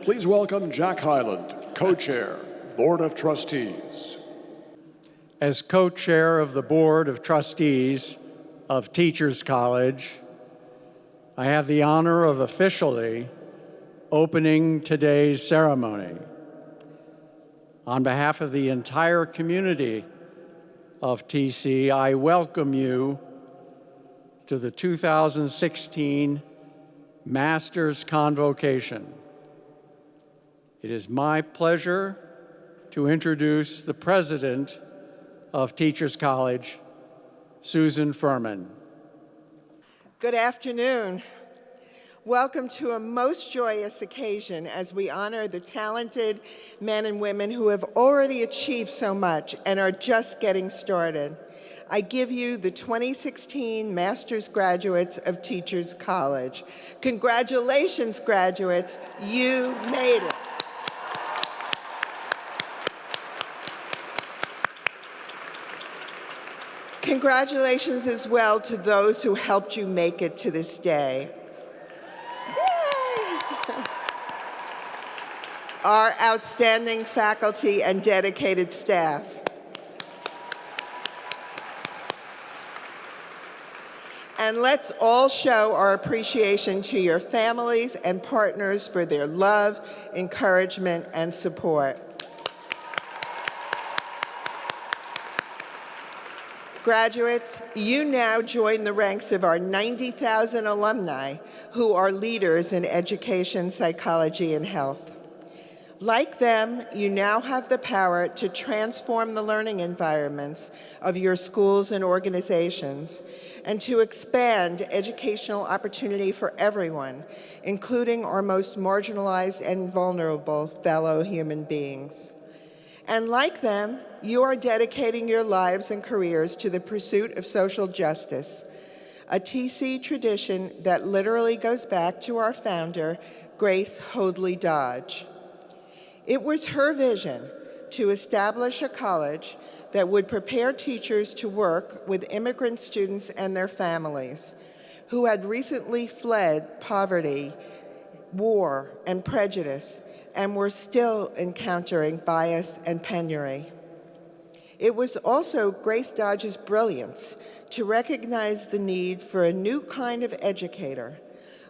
Please welcome Jack Hyland, Co-Chair, Board of Trustees. As co-chair of the Board of Trustees of Teachers College, I have the honor of officially opening today's ceremony. On behalf of the entire community of TC, I welcome you to the 2016 Masters Convocation. It is my pleasure to introduce the President of Teachers College, Susan Fuhrman. Good afternoon. Welcome to a most joyous occasion as we honor the talented men and women who have already achieved so much and are just getting started. I give you the 2016 Master's graduates of Teachers College. Congratulations, graduates, you made it. Congratulations as well to those who helped you make it to this day. Yay! Our outstanding faculty and dedicated staff. And let's all show our appreciation to your families and partners for their love, encouragement, and support. Graduates, you now join the ranks of our 90,000 alumni who are leaders in education, psychology, and health. Like them, you now have the power to transform the learning environments of your schools and organizations and to expand educational opportunity for everyone, including our most marginalized and vulnerable fellow human beings. And like them, you are dedicating your lives and careers to the pursuit of social justice, a TC tradition that literally goes back to our founder, Grace Hoadley Dodge. It was her vision to establish a college that would prepare teachers to work with immigrant students and their families who had recently fled poverty, war, and prejudice, and were still encountering bias and penury. It was also Grace Dodge's brilliance to recognize the need for a new kind of educator,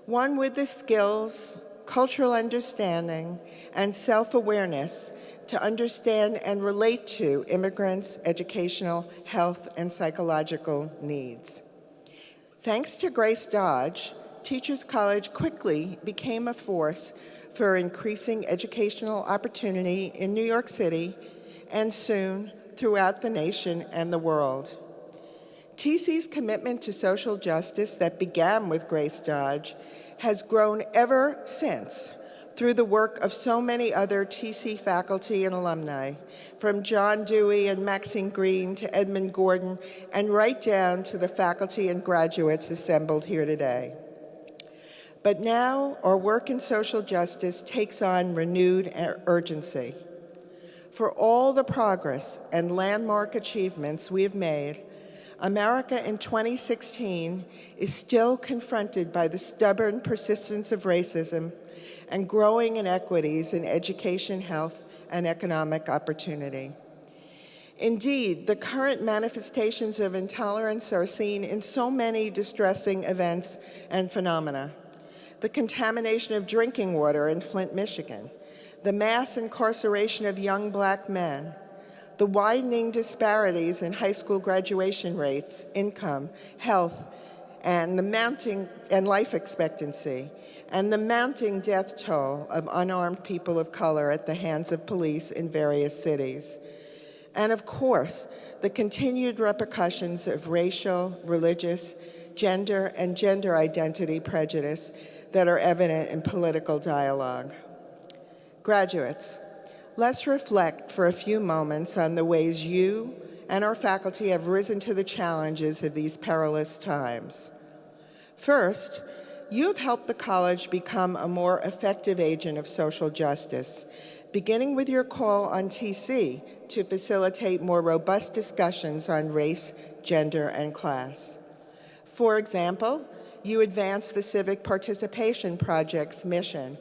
one with the skills, cultural understanding, and self-awareness to understand and relate to immigrants' educational, health, and psychological needs. Thanks to Grace Dodge, Teachers College quickly became a force for increasing educational opportunity in New York City and soon throughout the nation and the world. TC's commitment to social justice that began with Grace Dodge has grown ever since through the work of so many other TC faculty and alumni, from John Dewey and Maxine Green to Edmund Gordon, and right down to the faculty and graduates assembled here today. But now our work in social justice takes on renewed urgency. For all the progress and landmark achievements we have made, America in 2016 is still confronted by the stubborn persistence of racism and growing inequities in education, health, and economic opportunity. Indeed, the current manifestations of intolerance are seen in so many distressing events and phenomena. The contamination of drinking water in Flint, Michigan, the mass incarceration of young Black men, the widening disparities in high school graduation rates, income, health, and the mounting and life expectancy, and the mounting death toll of unarmed people of color at the hands of police in various cities. And of course, the continued repercussions of racial, religious, gender, and gender identity prejudice that are evident in political dialogue. Graduates, let's reflect for a few moments on the ways you and our faculty have risen to the challenges of these perilous times. First, you have helped the college become a more effective agent of social justice, beginning with your call on TC to facilitate more robust discussions on race, gender, and class. For example, you advanced the Civic Participation Project's mission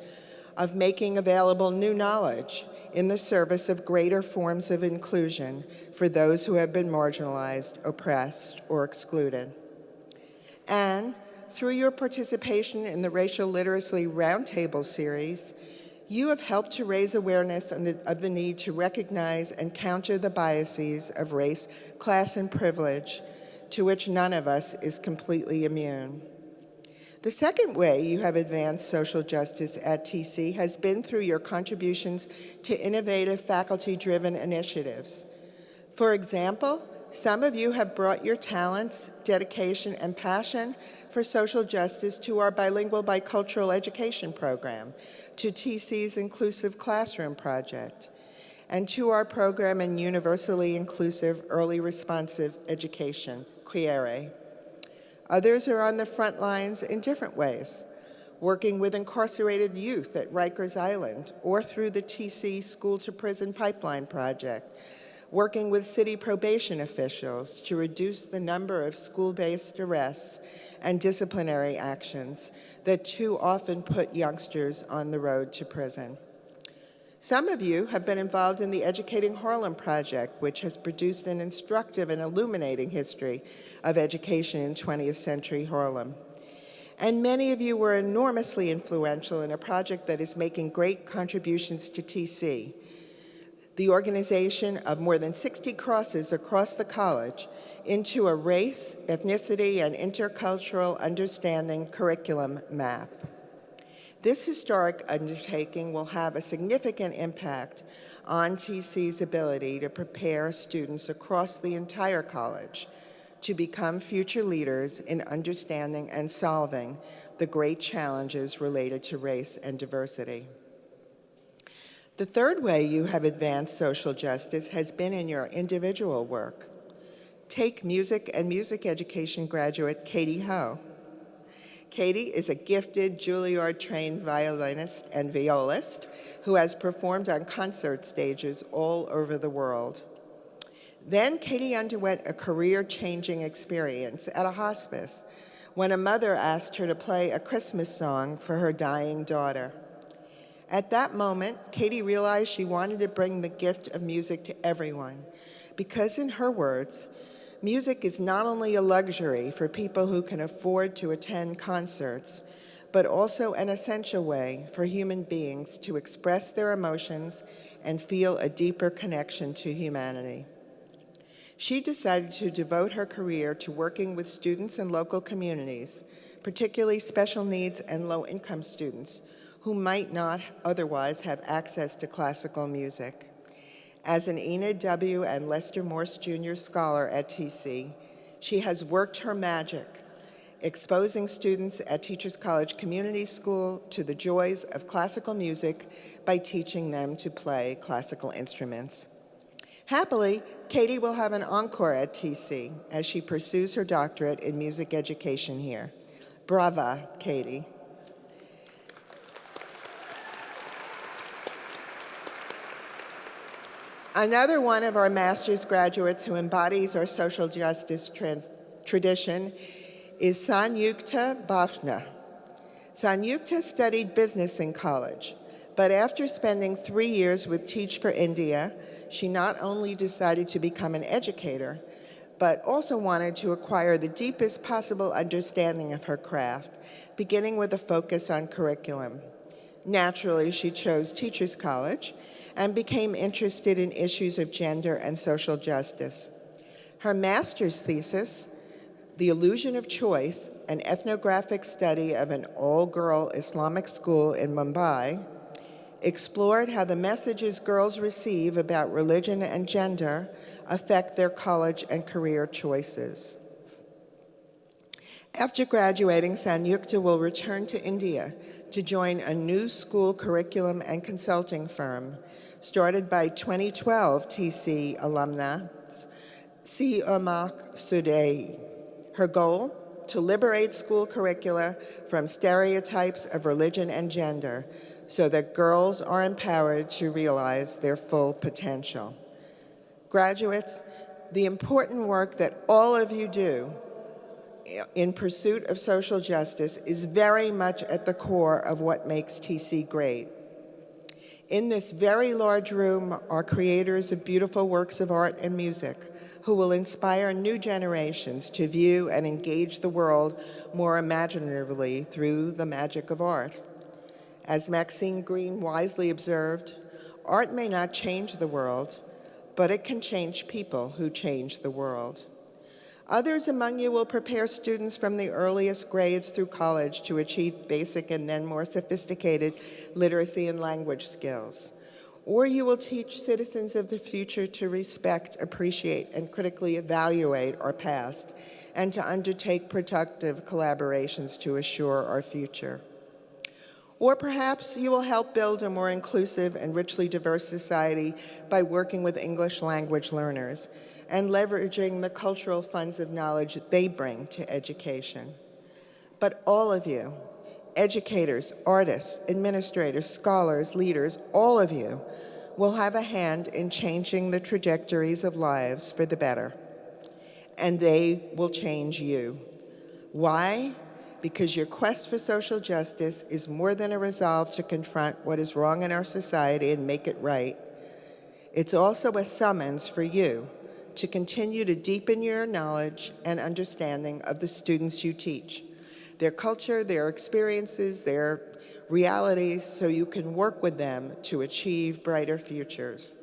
of making available new knowledge in the service of greater forms of inclusion for those who have been marginalized, oppressed, or excluded. And through your participation in the Racial Literacy Roundtable series, you have helped to raise awareness of the need to recognize and counter the biases of race, class, and privilege to which none of us is completely immune. The second way you have advanced social justice at TC has been through your contributions to innovative faculty-driven initiatives. For example, some of you have brought your talents, dedication, and passion for social justice to our bilingual bicultural education program, to TC's Inclusive Classroom Project, and to our program in Universally Inclusive Early Responsive Education, QUIERE. Others are on the front lines in different ways, working with incarcerated youth at Rikers Island or through the TC School to Prison Pipeline Project, working with city probation officials to reduce the number of school-based arrests and disciplinary actions that too often put youngsters on the road to prison. Some of you have been involved in the Educating Harlem Project, which has produced an instructive and illuminating history of education in 20th century Harlem. And many of you were enormously influential in a project that is making great contributions to TC, the organization of more than 60 crosses across the college into a race, ethnicity, and intercultural understanding curriculum map. This historic undertaking will have a significant impact on TC's ability to prepare students across the entire college to become future leaders in understanding and solving the great challenges related to race and diversity. The third way you have advanced social justice has been in your individual work. Take music and music education graduate Katie Ho. Katie is a gifted Juilliard-trained violinist and violist who has performed on concert stages all over the world. Then Katie underwent a career-changing experience at a hospice when a mother asked her to play a Christmas song for her dying daughter. At that moment, Katie realized she wanted to bring the gift of music to everyone because, in her words, music is not only a luxury for people who can afford to attend concerts, but also an essential way for human beings to express their emotions and feel a deeper connection to humanity. She decided to devote her career to working with students in local communities, particularly special needs and low-income students who might not otherwise have access to classical music. As an Enid W. and Lester Morse Jr. scholar at TC, she has worked her magic, exposing students at Teachers College Community School to the joys of classical music by teaching them to play classical instruments. Happily, Katie will have an encore at TC as she pursues her doctorate in music education here. Brava, Katie. Another one of our master's graduates who embodies our social justice tradition is Sanyukta Bafna. Sanyukta studied business in college, but after spending 3 years with Teach for India, she not only decided to become an educator, but also wanted to acquire the deepest possible understanding of her craft, beginning with a focus on curriculum. Naturally, she chose Teachers College and became interested in issues of gender and social justice. Her master's thesis, The Illusion of Choice, an ethnographic study of an all-girl Islamic school in Mumbai, explored how the messages girls receive about religion and gender affect their college and career choices. After graduating, Sanyukta will return to India to join a new school curriculum and consulting firm started by 2012 TC alumna Siamak Sudai. Her goal? To liberate school curricula from stereotypes of religion and gender so that girls are empowered to realize their full potential. Graduates, the important work that all of you do in pursuit of social justice is very much at the core of what makes TC great. In this very large room are creators of beautiful works of art and music who will inspire new generations to view and engage the world more imaginatively through the magic of art. As Maxine Greene wisely observed, art may not change the world, but it can change people who change the world. Others among you will prepare students from the earliest grades through college to achieve basic and then more sophisticated literacy and language skills. Or you will teach citizens of the future to respect, appreciate, and critically evaluate our past, and to undertake productive collaborations to assure our future. Or perhaps you will help build a more inclusive and richly diverse society by working with English language learners and leveraging the cultural funds of knowledge they bring to education. But all of you, educators, artists, administrators, scholars, leaders, all of you will have a hand in changing the trajectories of lives for the better. And they will change you. Why? Because your quest for social justice is more than a resolve to confront what is wrong in our society and make it right. It's also a summons for you to continue to deepen your knowledge and understanding of the students you teach, their culture, their experiences, their realities, so you can work with them to achieve brighter futures.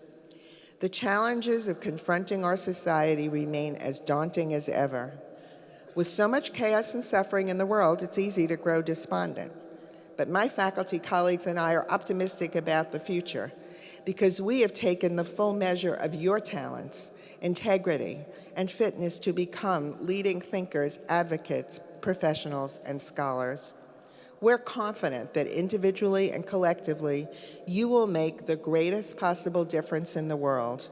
The challenges of confronting our society remain as daunting as ever. With so much chaos and suffering in the world, it's easy to grow despondent. But my faculty colleagues and I are optimistic about the future because we have taken the full measure of your talents, integrity, and fitness to become leading thinkers, advocates, professionals, and scholars. We're confident that individually and collectively, you will make the greatest possible difference in the world.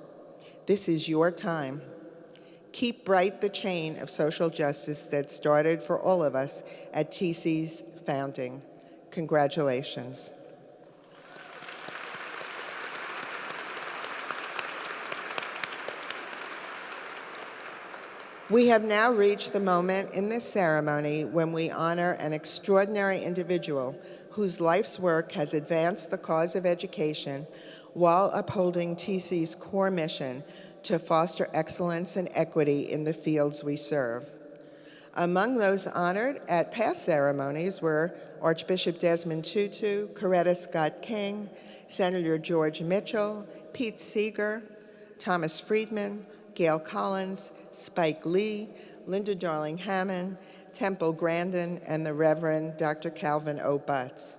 This is your time. Keep bright the chain of social justice that started for all of us at TC's founding. Congratulations. We have now reached the moment in this ceremony when we honor an extraordinary individual whose life's work has advanced the cause of education while upholding TC's core mission to foster excellence and equity in the fields we serve. Among those honored at past ceremonies were Archbishop Desmond Tutu, Coretta Scott King, Senator George Mitchell, Pete Seeger, Thomas Friedman, Gail Collins, Spike Lee, Linda Darling-Hammond, Temple Grandin, and the Reverend Dr. Calvin O. Butts.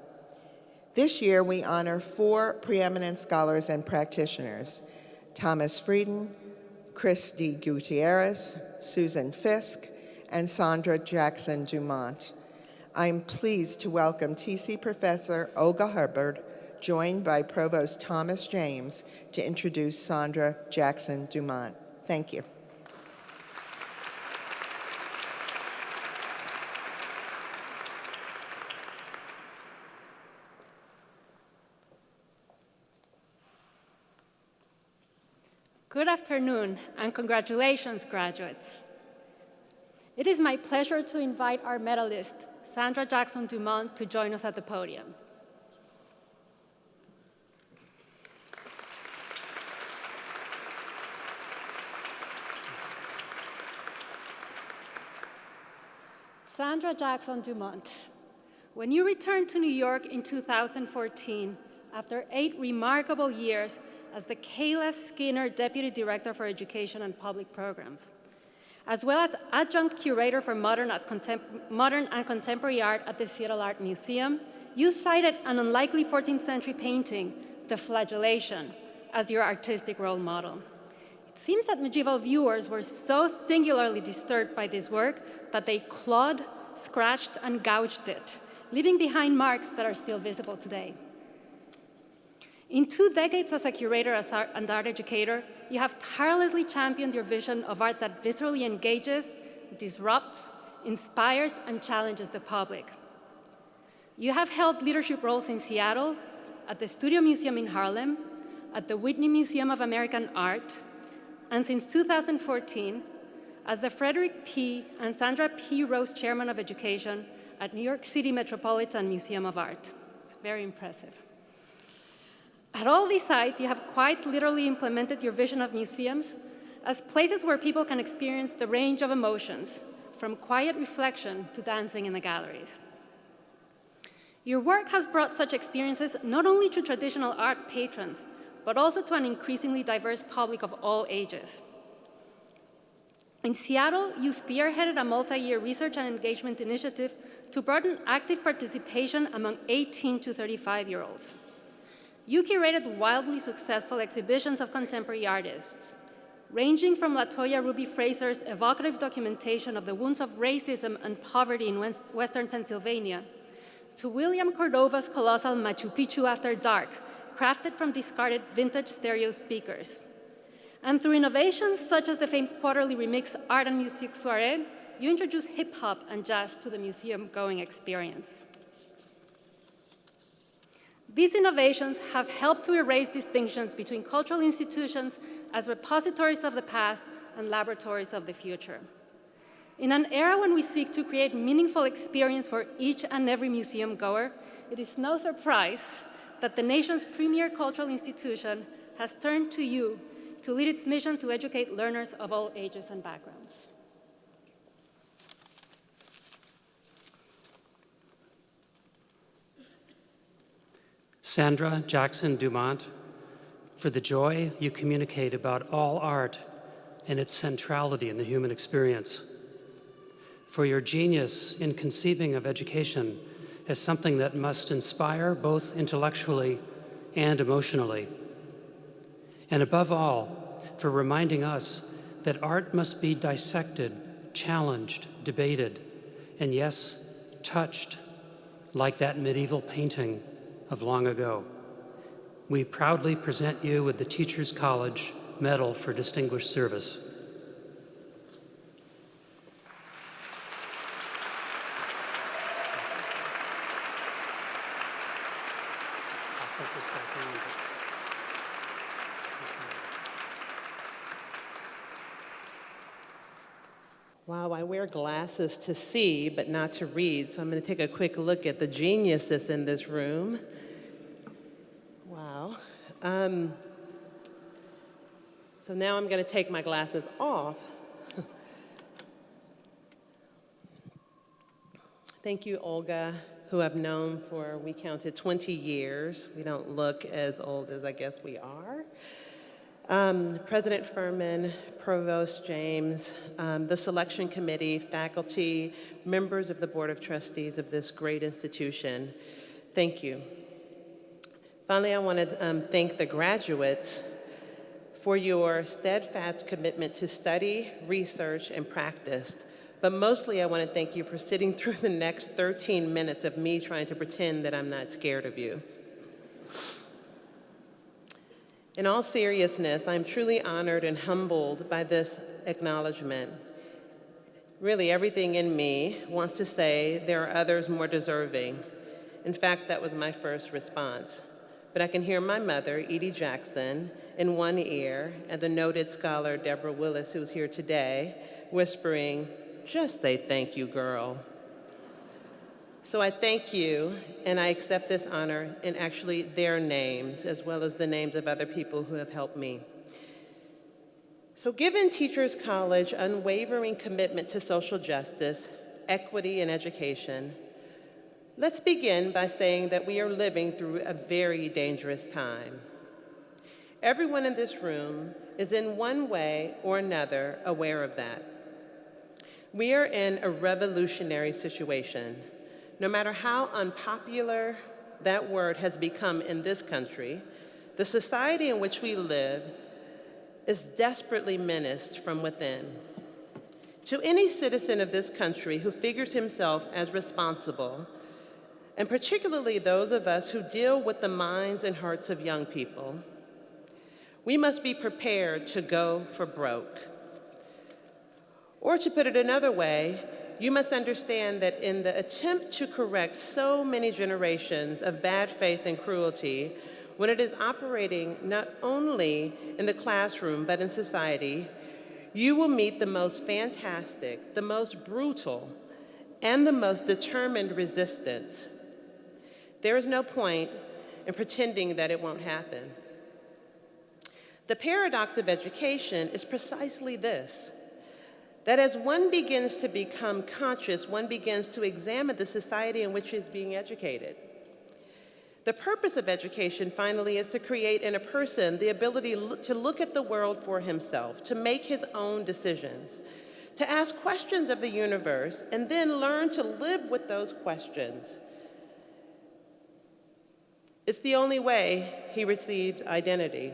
This year, we honor 4 preeminent scholars and practitioners: Thomas Frieden, Chris D. Gutierrez, Susan Fisk, and Sandra Jackson-Dumont. I'm pleased to welcome TC Professor Olga Hubbard, joined by Provost Thomas James, to introduce Sandra Jackson-Dumont. Thank you. Good afternoon, and congratulations, graduates. It is my pleasure to invite our medalist, Sandra Jackson-Dumont, to join us at the podium. Sandra Jackson-Dumont, when you returned to New York in 2014, after 8 remarkable years as the Kayla Skinner Deputy Director for Education and Public Programs, as well as Adjunct Curator for Modern and Contemporary Art at the Seattle Art Museum, you cited an unlikely 14th century painting, The Flagellation, as your artistic role model. It seems that medieval viewers were so singularly disturbed by this work that they clawed, scratched, and gouged it, leaving behind marks that are still visible today. In 2 decades as a curator and art educator, you have tirelessly championed your vision of art that viscerally engages, disrupts, inspires, and challenges the public. You have held leadership roles in Seattle, at the Studio Museum in Harlem, at the Whitney Museum of American Art, and since 2014, as the Frederick P. and Sandra P. Rose Chairman of Education at New York City Metropolitan Museum of Art. It's very impressive. At all these sites, you have quite literally implemented your vision of museums as places where people can experience the range of emotions, from quiet reflection to dancing in the galleries. Your work has brought such experiences not only to traditional art patrons, but also to an increasingly diverse public of all ages. In Seattle, you spearheaded a multi-year research and engagement initiative to broaden active participation among 18 to 35-year-olds. You curated wildly successful exhibitions of contemporary artists, ranging from LaToya Ruby Fraser's evocative documentation of the wounds of racism and poverty in Western Pennsylvania, to William Cordova's colossal Machu Picchu After Dark, crafted from discarded vintage stereo speakers. And through innovations such as the famed quarterly remix Art and Music Soirée, you introduced hip-hop and jazz to the museum-going experience. These innovations have helped to erase distinctions between cultural institutions as repositories of the past and laboratories of the future. In an era when we seek to create meaningful experience for each and every museum goer, it is no surprise that the nation's premier cultural institution has turned to you to lead its mission to educate learners of all ages and backgrounds. Sandra Jackson-Dumont, for the joy you communicate about all art and its centrality in the human experience, for your genius in conceiving of education as something that must inspire both intellectually and emotionally, and above all, for reminding us that art must be dissected, challenged, debated, and yes, touched, like that medieval painting of long ago. We proudly present you with the Teachers College Medal for Distinguished Service. I'll set this back down. Wow, I wear glasses to see, but not to read, so I'm going to take a quick look at the geniuses in this room. Wow. So now I'm going to take my glasses off. Thank you, Olga, who I've known for, we counted 20 years. We don't look as old as I guess we are. President Fuhrman, Provost James, the selection committee, faculty, members of the Board of Trustees of this great institution, thank you. Finally, I want to thank the graduates for your steadfast commitment to study, research, and practice. But mostly, I want to thank you for sitting through the next 13 minutes of me trying to pretend that I'm not scared of you. In all seriousness, I'm truly honored and humbled by this acknowledgement. Really, everything in me wants to say there are others more deserving. In fact, that was my first response. But I can hear my mother, Edie Jackson, in one ear, and the noted scholar, Deborah Willis, who's here today, whispering, "Just say thank you, girl." So I thank you, and I accept this honor in actually their names, as well as the names of other people who have helped me. So given Teachers College unwavering commitment to social justice, equity, and education, let's begin by saying that we are living through a very dangerous time. Everyone in this room is in one way or another aware of that. We are in a revolutionary situation. No matter how unpopular that word has become in this country, the society in which we live is desperately menaced from within. To any citizen of this country who figures himself as responsible, and particularly those of us who deal with the minds and hearts of young people, we must be prepared to go for broke. Or to put it another way, you must understand that in the attempt to correct so many generations of bad faith and cruelty, when it is operating not only in the classroom but in society, you will meet the most fantastic, the most brutal, and the most determined resistance. There is no point and pretending that it won't happen. The paradox of education is precisely this, that as one begins to become conscious, one begins to examine the society in which is being educated. The purpose of education, finally, is to create in a person the ability to look at the world for himself, to make his own decisions, to ask questions of the universe, and then learn to live with those questions. It's the only way he receives identity.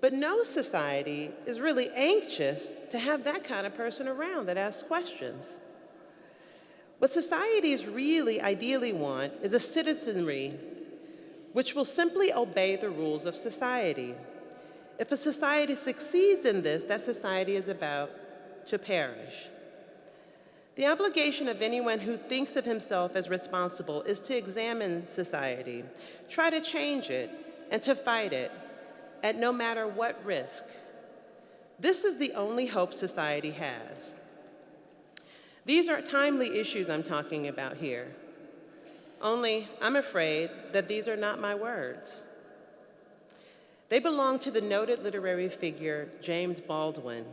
But no society is really anxious to have that kind of person around that asks questions. What societies really ideally want is a citizenry which will simply obey the rules of society. If a society succeeds in this, that society is about to perish. The obligation of anyone who thinks of himself as responsible is to examine society, try to change it, and to fight it at no matter what risk. This is the only hope society has. These are timely issues I'm talking about here. Only, I'm afraid that these are not my words. They belong to the noted literary figure James Baldwin,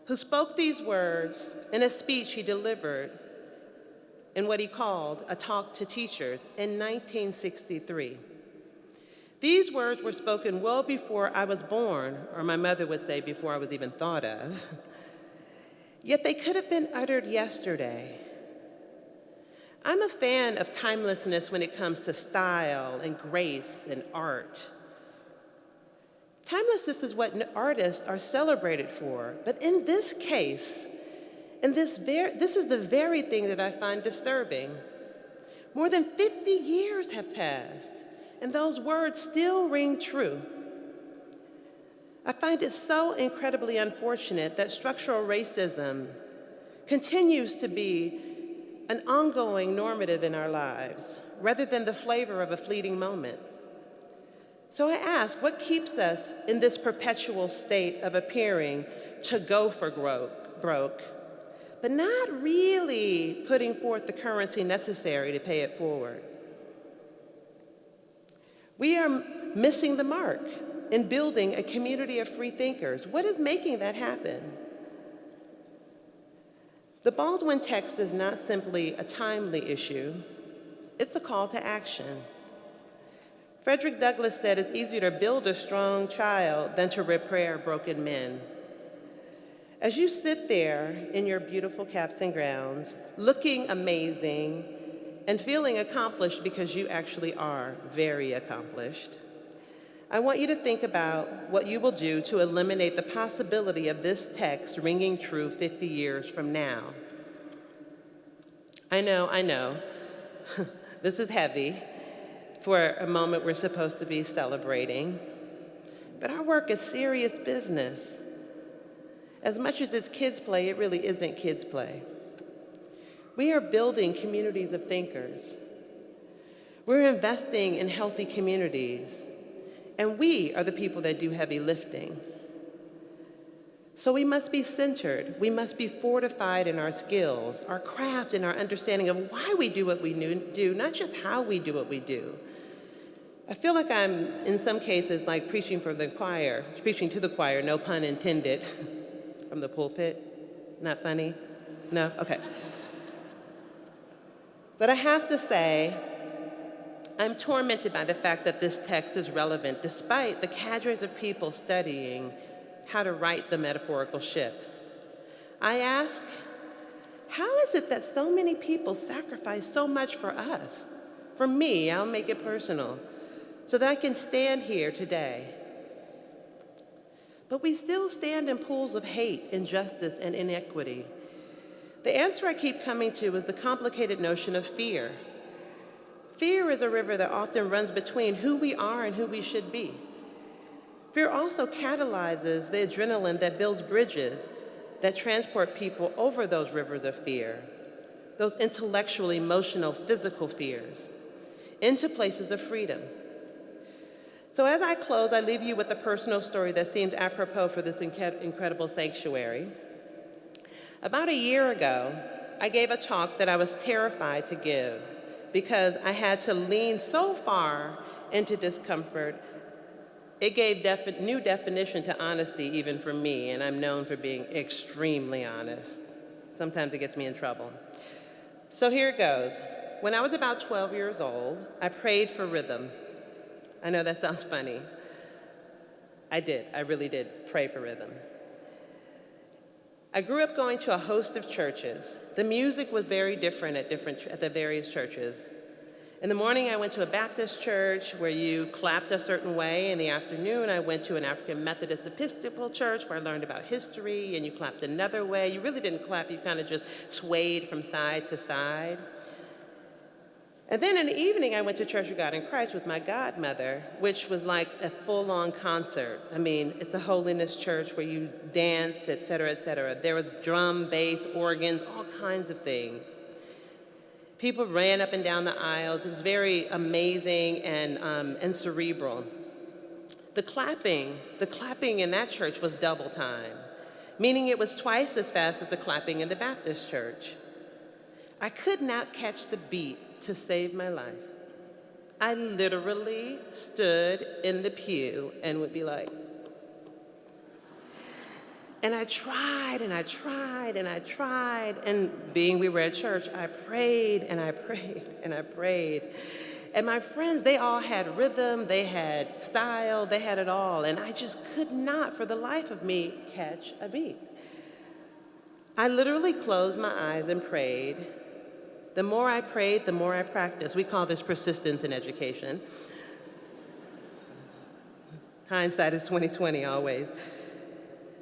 who spoke these words in a speech he delivered in what he called a talk to teachers in 1963. These words were spoken well before I was born, or my mother would say before I was even thought of. Yet they could have been uttered yesterday. I'm a fan of timelessness when it comes to style and grace and art. Timelessness is what artists are celebrated for, but in this case, this is the very thing that I find disturbing. More than 50 years have passed, and those words still ring true. I find it so incredibly unfortunate that structural racism continues to be an ongoing normative in our lives, rather than the flavor of a fleeting moment. So I ask, what keeps us in this perpetual state of appearing to go for broke, but not really putting forth the currency necessary to pay it forward? We are missing the mark in building a community of free thinkers. What is making that happen? The Baldwin text is not simply a timely issue, it's a call to action. Frederick Douglass said it's easier to build a strong child than to repair broken men. As you sit there in your beautiful caps and gowns, looking amazing and feeling accomplished because you actually are very accomplished, I want you to think about what you will do to eliminate the possibility of this text ringing true 50 years from now. I know, this is heavy for a moment we're supposed to be celebrating, but our work is serious business. As much as it's kids' play, it really isn't kids' play. We are building communities of thinkers. We're investing in healthy communities. And we are the people that do heavy lifting. So we must be centered. We must be fortified in our skills, our craft, and our understanding of why we do what we do, not just how we do what we do. I feel like I'm, in some cases, like preaching to the choir, no pun intended, from the pulpit. Not funny? No? Okay. But I have to say, I'm tormented by the fact that this text is relevant despite the cadres of people studying how to right the metaphorical ship. I ask, how is it that so many people sacrifice so much for us? For me, I'll make it personal, so that I can stand here today. But we still stand in pools of hate, injustice, and inequity. The answer I keep coming to is the complicated notion of fear. Fear is a river that often runs between who we are and who we should be. Fear also catalyzes the adrenaline that builds bridges that transport people over those rivers of fear, those intellectual, emotional, physical fears, into places of freedom. So as I close, I leave you with a personal story that seems apropos for this incredible sanctuary. About a year ago, I gave a talk that I was terrified to give, because I had to lean so far into discomfort. It gave new definition to honesty even for me, and I'm known for being extremely honest. Sometimes it gets me in trouble. So here it goes. When I was about 12 years old, I prayed for rhythm. I know that sounds funny. I really did pray for rhythm. I grew up going to a host of churches. The music was very different at the various churches. In the morning, I went to a Baptist church where you clapped a certain way. In the afternoon, I went to an African Methodist Episcopal church where I learned about history, and you clapped another way. You really didn't clap, you kind of just swayed from side to side. And then in the evening, I went to Church of God in Christ with my godmother, which was like a full-on concert. I mean, it's a holiness church where you dance, et cetera, et cetera. There was drum, bass, organs, all kinds of things. People ran up and down the aisles. It was very amazing and cerebral. The clapping in that church was double time, meaning it was twice as fast as the clapping in the Baptist church. I could not catch the beat to save my life. I literally stood in the pew and would be like, and I tried, and I tried, and I tried, and being we were at church, I prayed, and I prayed, and I prayed. And my friends, they all had rhythm, they had style, they had it all, and I just could not, for the life of me, catch a beat. I literally closed my eyes and prayed. The more I prayed, the more I practiced. We call this persistence in education. Hindsight is 20/20 always.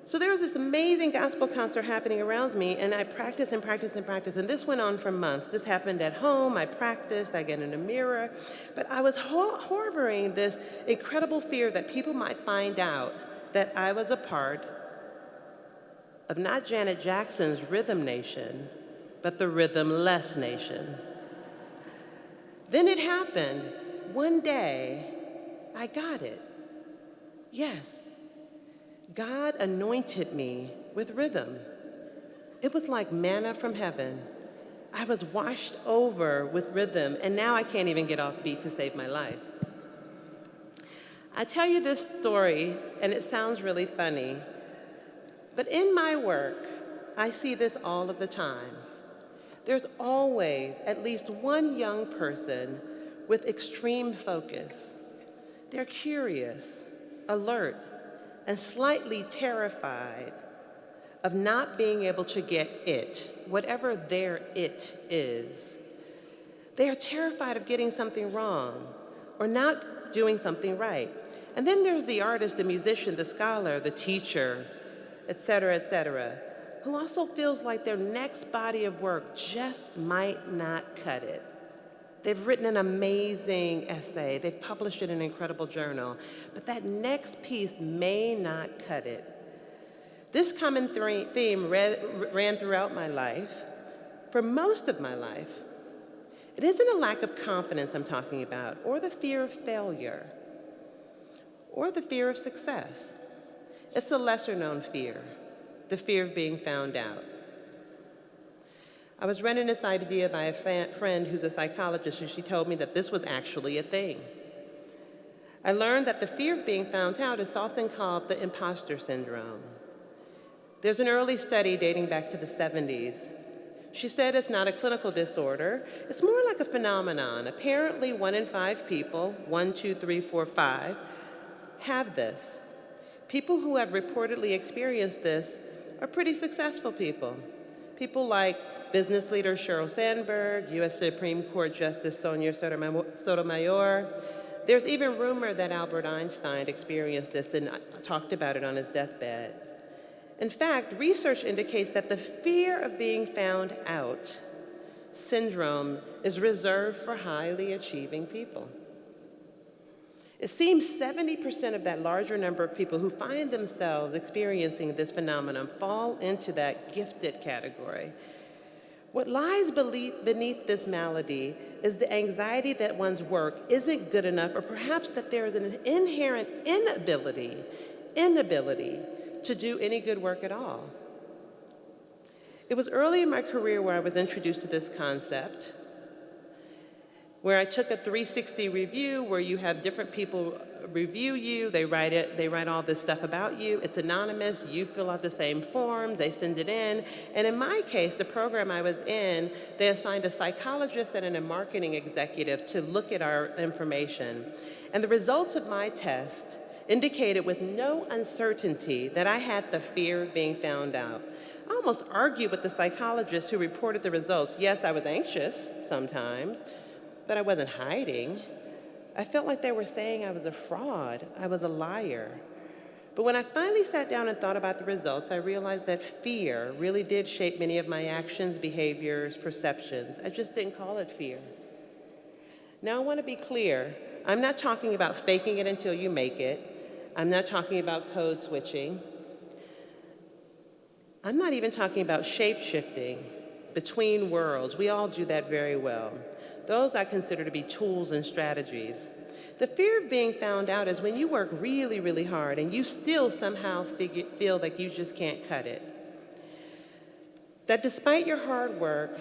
So there was this amazing gospel concert happening around me, and I practiced and practiced and practiced, and this went on for months. This happened at home. I practiced. I got in a mirror. But I was harboring this incredible fear that people might find out that I was a part of not Janet Jackson's Rhythm Nation, but the rhythmless nation. Then it happened. One day, I got it. Yes, God anointed me with rhythm. It was like manna from heaven. I was washed over with rhythm, and now I can't even get off beat to save my life. I tell you this story, and it sounds really funny, but in my work, I see this all of the time. There's always at least one young person with extreme focus. They're curious, alert, and slightly terrified of not being able to get it, whatever their it is. They are terrified of getting something wrong or not doing something right. And then there's the artist, the musician, the scholar, the teacher, et cetera, who also feels like their next body of work just might not cut it. They've written an amazing essay. They've published it in an incredible journal. But that next piece may not cut it. This common theme ran throughout my life. For most of my life, it isn't a lack of confidence I'm talking about, or the fear of failure, or the fear of success. It's a lesser-known fear, the fear of being found out. I was running this idea by a friend who's a psychologist, and she told me that this was actually a thing. I learned that the fear of being found out is often called the imposter syndrome. There's an early study dating back to the 70s. She said it's not a clinical disorder. It's more like a phenomenon. Apparently, 1 in 5 people, 1, 2, 3, 4, 5, have this. People who have reportedly experienced this are pretty successful people. People like business leader Sheryl Sandberg, U.S. Supreme Court Justice Sonia Sotomayor. There's even rumor that Albert Einstein experienced this and talked about it on his deathbed. In fact, research indicates that the fear of being found out syndrome is reserved for highly achieving people. It seems 70% of that larger number of people who find themselves experiencing this phenomenon fall into that gifted category. What lies beneath this malady is the anxiety that one's work isn't good enough, or perhaps that there is an inherent inability to do any good work at all. It was early in my career where I was introduced to this concept. where I took a 360 review where you have different people review you, they write all this stuff about you, it's anonymous, you fill out the same forms, they send it in, and in my case, the program I was in, they assigned a psychologist and a marketing executive to look at our information. And the results of my test indicated with no uncertainty that I had the fear of being found out. I almost argued with the psychologist who reported the results. Yes, I was anxious sometimes, but I wasn't hiding. I felt like they were saying I was a fraud, I was a liar. But when I finally sat down and thought about the results, I realized that fear really did shape many of my actions, behaviors, perceptions. I just didn't call it fear. Now I want to be clear. I'm not talking about faking it until you make it. I'm not talking about code switching. I'm not even talking about shape-shifting between worlds. We all do that very well. Those I consider to be tools and strategies. The fear of being found out is when you work really, really hard and you still somehow feel like you just can't cut it. That despite your hard work,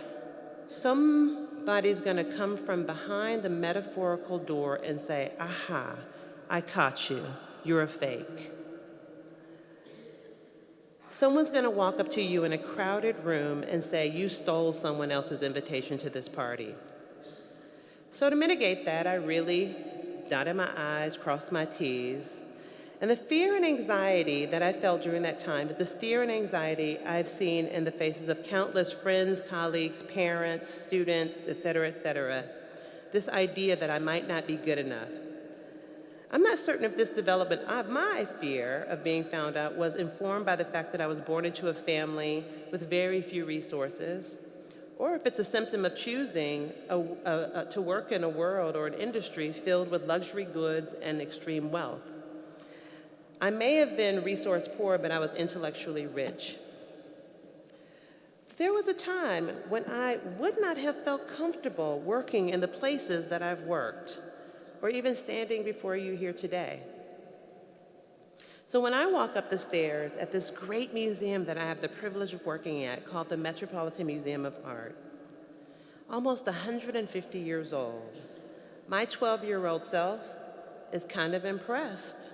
somebody's gonna come from behind the metaphorical door and say, aha, I caught you, you're a fake. Someone's gonna walk up to you in a crowded room and say, you stole someone else's invitation to this party. So to mitigate that, I really dotted my I's, crossed my T's. And the fear and anxiety that I felt during that time is this fear and anxiety I've seen in the faces of countless friends, colleagues, parents, students, et cetera, this idea that I might not be good enough. I'm not certain if this development of my fear of being found out was informed by the fact that I was born into a family with very few resources, or if it's a symptom of choosing to work in a world or an industry filled with luxury goods and extreme wealth. I may have been resource poor, but I was intellectually rich. There was a time when I would not have felt comfortable working in the places that I've worked, or even standing before you here today. So when I walk up the stairs at this great museum that I have the privilege of working at, called the Metropolitan Museum of Art, almost 150 years old, my 12-year-old self is kind of impressed.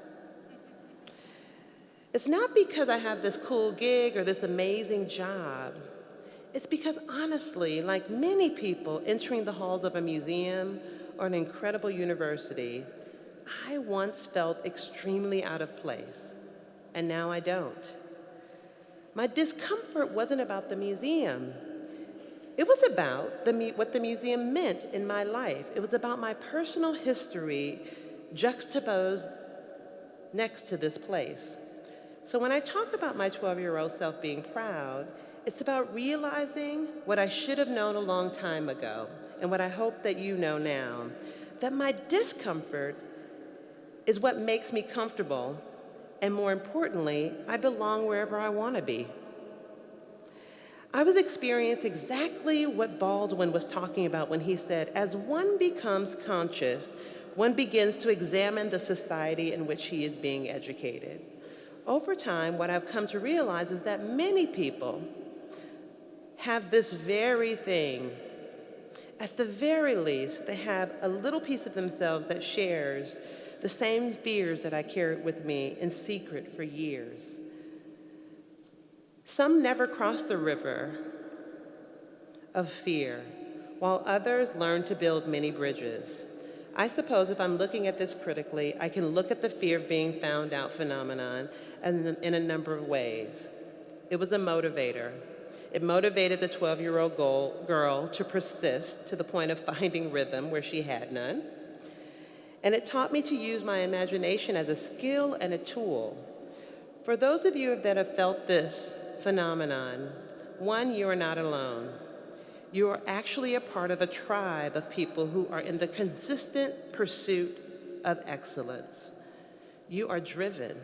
It's not because I have this cool gig or this amazing job. It's because honestly, like many people entering the halls of a museum or an incredible university, I once felt extremely out of place, and now I don't. My discomfort wasn't about the museum. It was about what the museum meant in my life. It was about my personal history juxtaposed next to this place. So when I talk about my 12-year-old self being proud, it's about realizing what I should have known a long time ago, and what I hope that you know now, that my discomfort is what makes me comfortable, and more importantly, I belong wherever I want to be. I was experiencing exactly what Baldwin was talking about when he said, as one becomes conscious, one begins to examine the society in which he is being educated. Over time, what I've come to realize is that many people have this very thing. At the very least, they have a little piece of themselves that shares the same fears that I carried with me in secret for years. Some never cross the river of fear, while others learn to build many bridges. I suppose if I'm looking at this critically, I can look at the fear of being found out phenomenon in a number of ways. It was a motivator. It motivated the 12-year-old girl to persist to the point of finding rhythm where she had none. And it taught me to use my imagination as a skill and a tool. For those of you that have felt this phenomenon, one, you are not alone. You are actually a part of a tribe of people who are in the consistent pursuit of excellence. You are driven.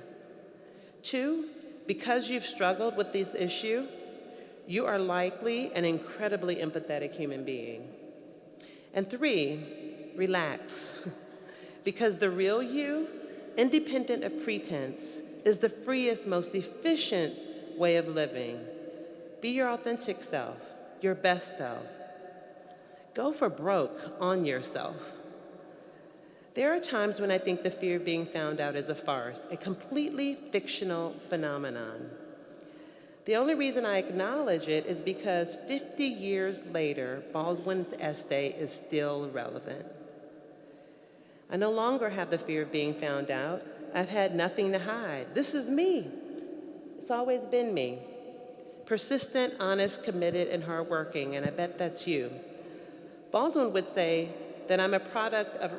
Two, because you've struggled with this issue, you are likely an incredibly empathetic human being. And three, relax, because the real you, independent of pretense, is the freest, most efficient way of living. Be your authentic self, your best self. Go for broke on yourself. There are times when I think the fear of being found out is a farce, a completely fictional phenomenon. The only reason I acknowledge it is because 50 years later, Baldwin's essay is still relevant. I no longer have the fear of being found out. I've had nothing to hide. This is me. It's always been me. Persistent, honest, committed, and hardworking, and I bet that's you. Baldwin would say that I'm a product of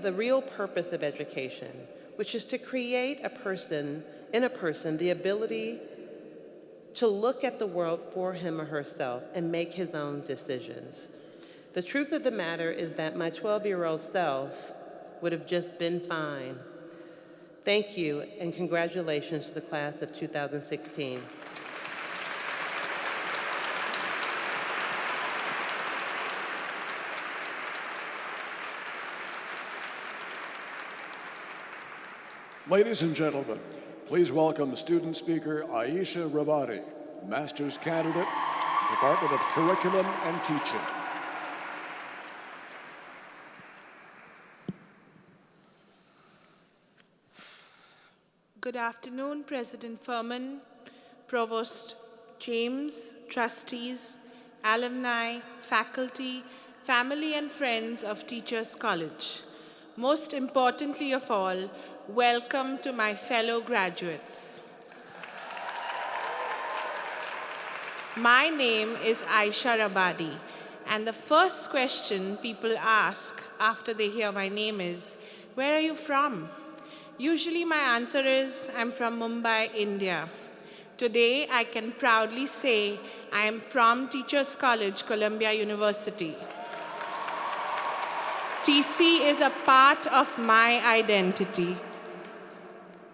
the real purpose of education, which is to create in a person the ability to look at the world for him or herself and make his own decisions. The truth of the matter is that my 12-year-old self would have just been fine. Thank you, and congratulations to the class of 2016. Ladies and gentlemen, please welcome student speaker Ayesha Rabadi, master's candidate, Department of Curriculum and Teaching. Good afternoon, President Fuhrman, Provost James, trustees, alumni, faculty, family and friends of Teachers College. Most importantly of all, welcome to my fellow graduates. My name is Ayesha Rabadi, and the first question people ask after they hear my name is, where are you from? Usually my answer is, I'm from Mumbai, India. Today, I can proudly say I am from Teachers College, Columbia University. TC is a part of my identity.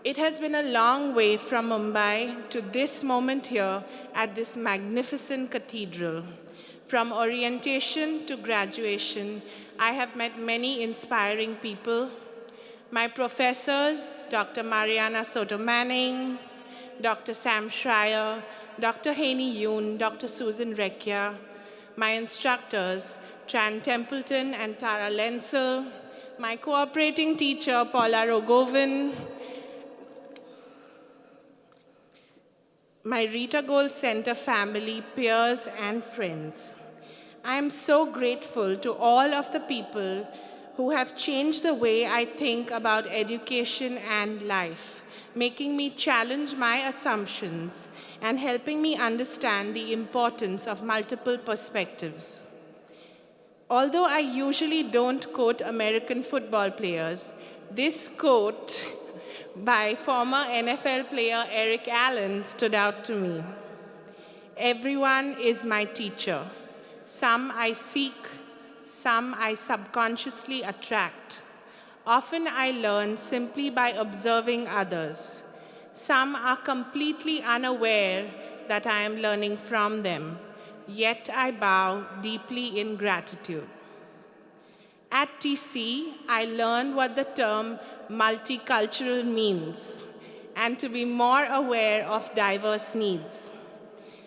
It has been a long way from Mumbai to this moment here at this magnificent cathedral. From orientation to graduation, I have met many inspiring people. My professors, Dr. Mariana Soto-Manning, Dr. Sam Schreier, Dr. Haney Yoon, Dr. Susan Recchia, my instructors, Tran Templeton and Tara Lenzel, my cooperating teacher, Paula Rogovin, my Rita Gold Center family, peers, and friends. I am so grateful to all of the people who have changed the way I think about education and life, making me challenge my assumptions and helping me understand the importance of multiple perspectives. Although I usually don't quote American football players, this quote by former NFL player Eric Allen stood out to me. Everyone is my teacher. Some I seek, some I subconsciously attract. Often I learn simply by observing others. Some are completely unaware that I am learning from them, yet I bow deeply in gratitude. At TC, I learned what the term multicultural means and to be more aware of diverse needs.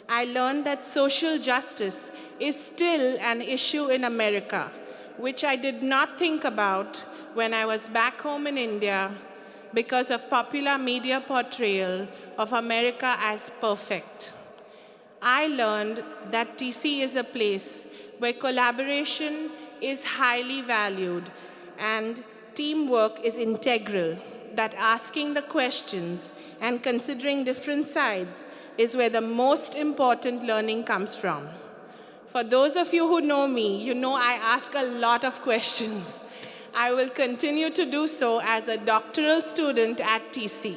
I learned that social justice is still an issue in America, which I did not think about when I was back home in India because of popular media portrayal of America as perfect. I learned that TC is a place where collaboration is highly valued and teamwork is integral, that asking the questions and considering different sides is where the most important learning comes from. For those of you who know me, you know I ask a lot of questions. I will continue to do so as a doctoral student at TC.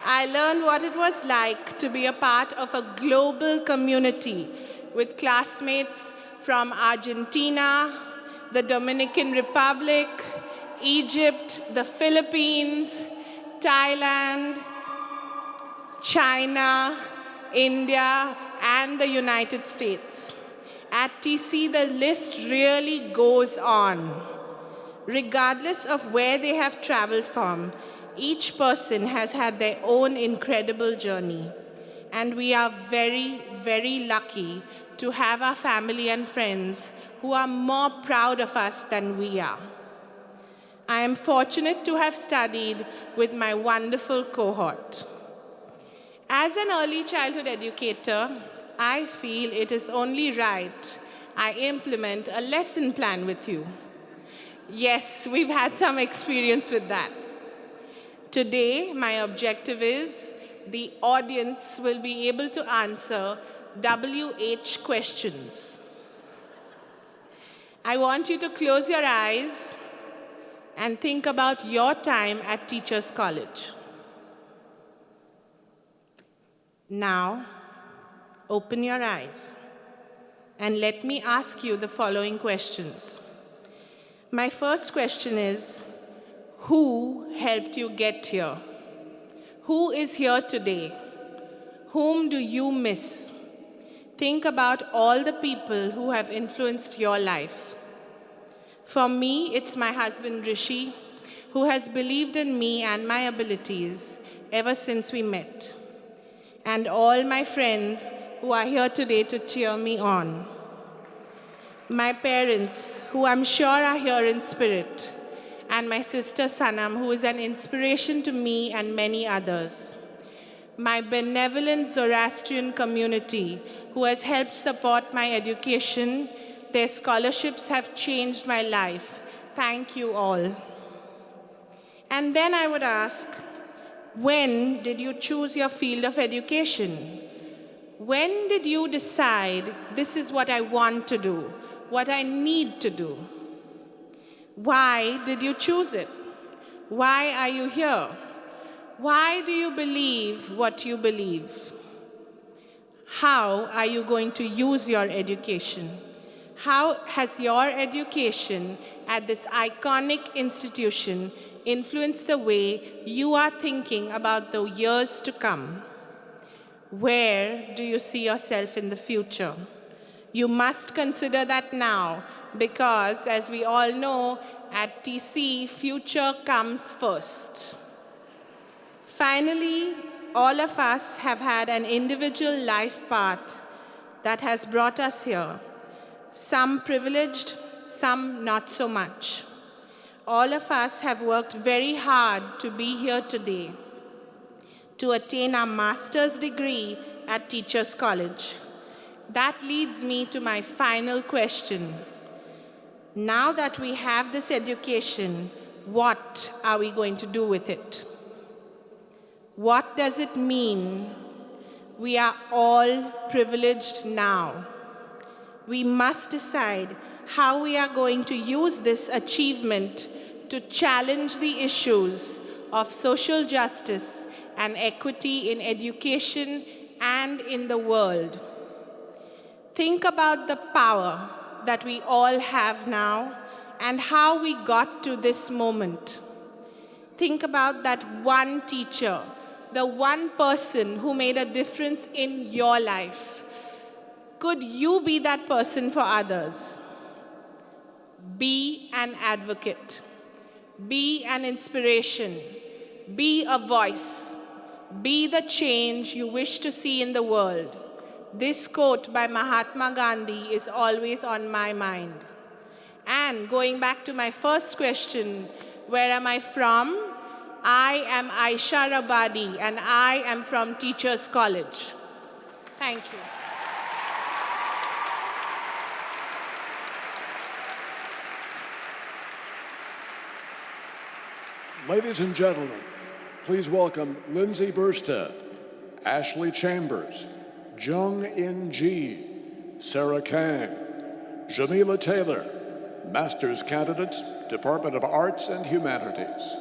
I learned what it was like to be a part of a global community with classmates from Argentina, the Dominican Republic, Egypt, the Philippines, Thailand, China, India, and the United States. At TC, the list really goes on. Regardless of where they have traveled from, each person has had their own incredible journey. and we are very, very lucky to have our family and friends who are more proud of us than we are. I am fortunate to have studied with my wonderful cohort. As an early childhood educator, I feel it is only right I implement a lesson plan with you. Yes, we've had some experience with that. Today, my objective is the audience will be able to answer WH questions. I want you to close your eyes and think about your time at Teachers College. Now, open your eyes and let me ask you the following questions. My first question is, who helped you get here? Who is here today? Whom do you miss? Think about all the people who have influenced your life. For me, it's my husband, Rishi, who has believed in me and my abilities ever since we met. And all my friends who are here today to cheer me on. My parents, who I'm sure are here in spirit, and my sister Sanam, who is an inspiration to me and many others. My benevolent Zoroastrian community, who has helped support my education. Their scholarships have changed my life. Thank you all. And then I would ask, when did you choose your field of education? When did you decide this is what I want to do, what I need to do? Why did you choose it? Why are you here? Why do you believe what you believe? How are you going to use your education? How has your education at this iconic institution influenced the way you are thinking about the years to come? Where do you see yourself in the future? You must consider that now, because as we all know, at TC, future comes first. Finally, all of us have had an individual life path that has brought us here. Some privileged, some not so much. All of us have worked very hard to be here today, to attain our master's degree at Teachers College. That leads me to my final question. Now that we have this education, what are we going to do with it? What does it mean? We are all privileged now. We must decide how we are going to use this achievement to challenge the issues of social justice and equity in education and in the world. Think about the power that we all have now and how we got to this moment. Think about that one teacher, the one person who made a difference in your life. Could you be that person for others? Be an advocate. Be an inspiration. Be a voice. Be the change you wish to see in the world. This quote by Mahatma Gandhi is always on my mind. And going back to my first question, where am I from? I am Ayesha Rabadi, and I am from Teachers College. Thank you. Ladies and gentlemen, please welcome Lindsay Burstead, Ashley Chambers, Jung In Ji, Sarah Kang, Jamila Taylor, Master's Candidates, Department of Arts and Humanities.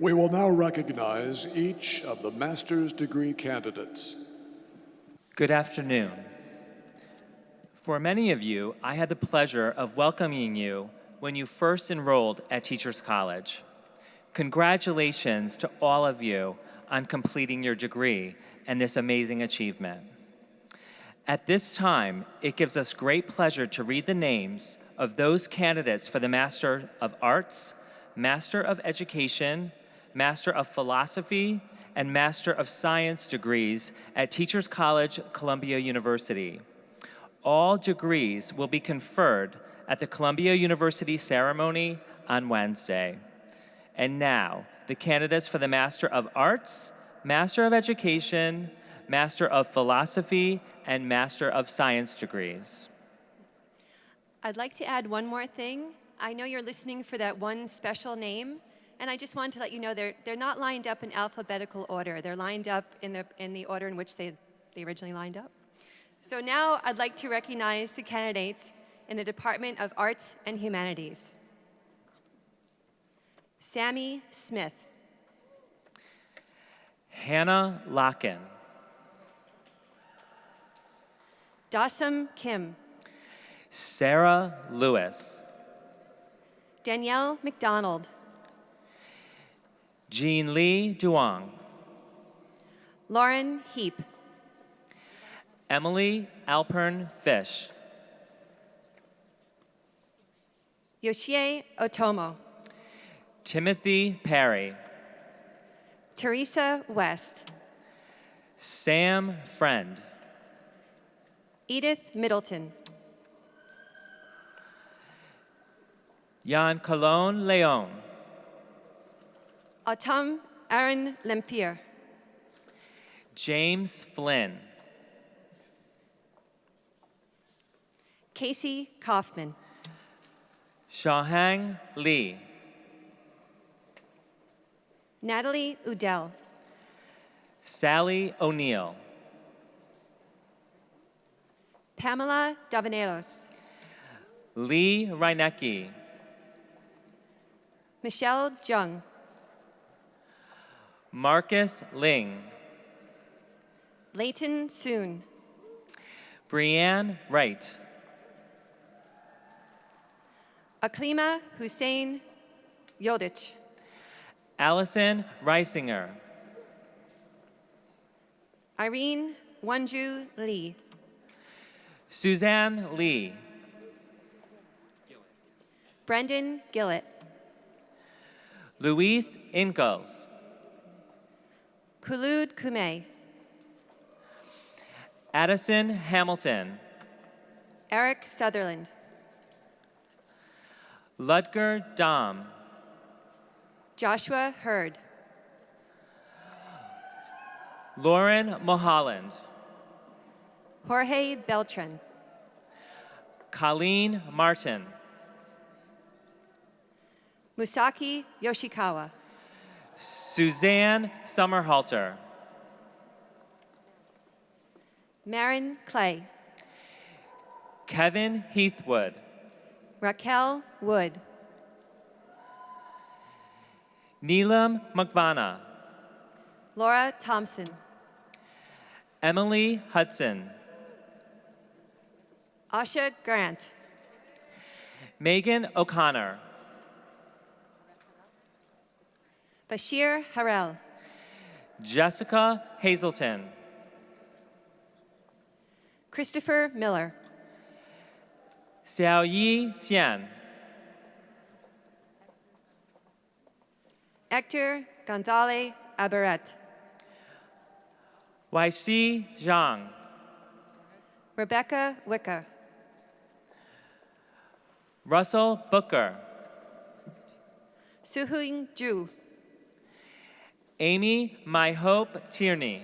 We will now recognize each of the master's degree candidates. Good afternoon. For many of you, I had the pleasure of welcoming you when you first enrolled at Teachers College. Congratulations to all of you on completing your degree and this amazing achievement. At this time, it gives us great pleasure to read the names of those candidates for the Master of Arts, Master of Education, Master of Philosophy, and Master of Science degrees at Teachers College, Columbia University. All degrees will be conferred at the Columbia University ceremony on Wednesday. And now, the candidates for the Master of Arts, Master of Education, Master of Philosophy, and Master of Science degrees. I'd like to add one more thing. I know you're listening for that one special name, and I just wanted to let you know they're not lined up in alphabetical order. They're lined up in the order in which they originally lined up. So now I'd like to recognize the candidates in the Department of Arts and Humanities. Sammy Smith. Hannah Locken. Dasam Kim. Sarah Lewis. Danielle McDonald. Jean Lee Duong. Lauren Heap. Emily Alpern Fish. Yoshie Otomo. Timothy Perry. Teresa West. Sam Friend. Edith Middleton. Jan Colon Leon. Autumn Aaron Lempier. James Flynn. Casey Kaufman. Shahang Lee. Natalie Udell. Sally O'Neill. Pamela Davaneros. Lee Reinecke. Michelle Jung. Marcus Ling. Leighton Soon. Brianne Wright. Aklima Hussein Yodich. Allison Reisinger. Irene Wanju Lee. Suzanne Lee. Brendan Gillett. Luis Ingalls. Kulud Kume. Addison Hamilton. Eric Sutherland. Ludger Dom. Joshua Hurd. Lauren Mulholland. Jorge Beltran. Colleen Martin. Musaki Yoshikawa. Suzanne Summerhalter. Marin Clay. Kevin Heathwood. Raquel Wood. Neelam Makvana. Laura Thompson. Emily Hudson. Asha Grant. Megan O'Connor. Bashir Harrell. Jessica Hazelton. Christopher Miller. Xiao Yi Xian. Hector Gonzalez Abaret. Weishi Zhang. Rebecca Wicker. Russell Booker. Suhung Ju. Amy My Hope Tierney.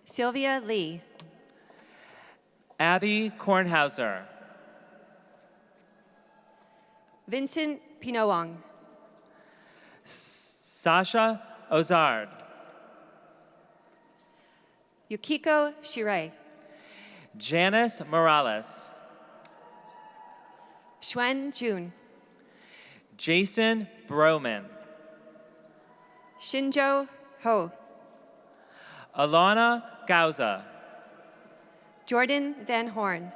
Sylvia Lee. Abby Kornhauser. Vincent Pinowang. Sasha Ozard. Yukiko Shirei. Janice Morales. Xuan Jun. Jason Broman. Shinjo Ho. Alana Gauza. Jordan Van Horn.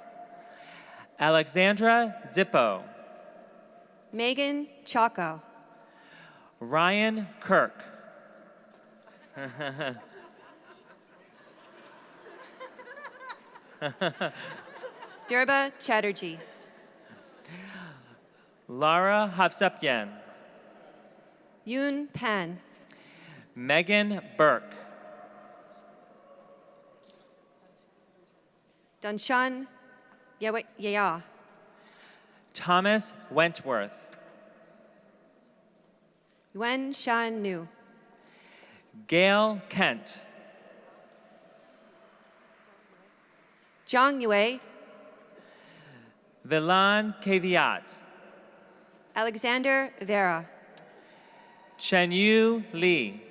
Alexandra Zippo. Megan Chaco. Ryan Kirk. Durba Chatterjee. Lara Havsepyan. Yoon Pan. Megan Burke. Danshan Yaya. Thomas Wentworth. Yuen Shan Nu. Gail Kent. Zhang Yue. Vilan Kaviat. Alexander Vera. Shenyu Lee.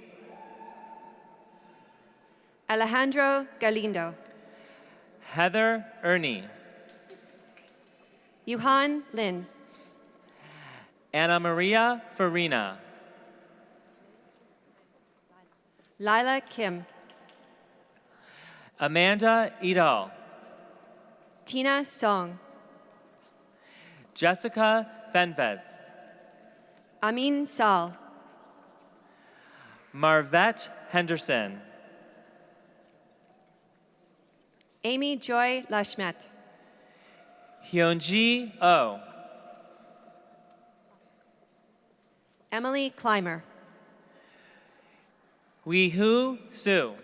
Alejandro Galindo. Heather Ernie. Yuhan Lin. Anna Maria Farina. Lila Kim. Amanda Edal. Tina Song. Jessica Fenvez. Amin Sal. Marvette Henderson. Amy Joy Lashmet. Hyunji Oh. Emily Clymer. Weehu Su.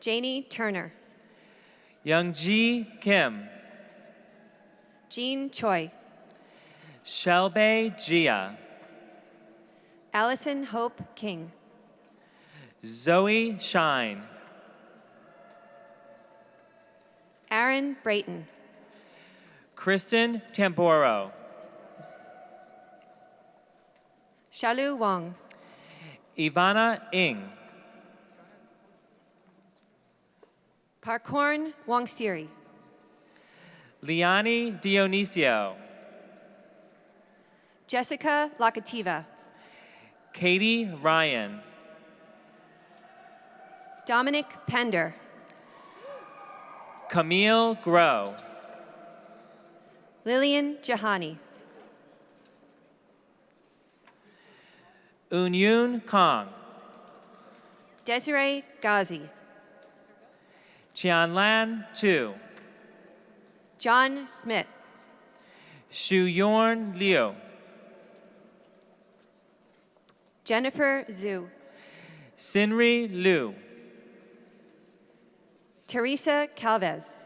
Janie Turner. Youngji Kim. Jean Choi. Shelby Gia. Allison Hope King. Zoe Shine. Aaron Brayton. Kristen Tamboro. Shalu Wong. Ivana Ng. Parkorn Wongstiri. Liani Dionisio. Jessica Lakativa. Katie Ryan. Dominic Pender. Camille Grow. Lillian Jahani. Unyun Kong. Desiree Ghazi. Tianlan Tu. John Smith. Shuyorn Liu. Jennifer Zhu. Sinri Liu. Teresa Calvez.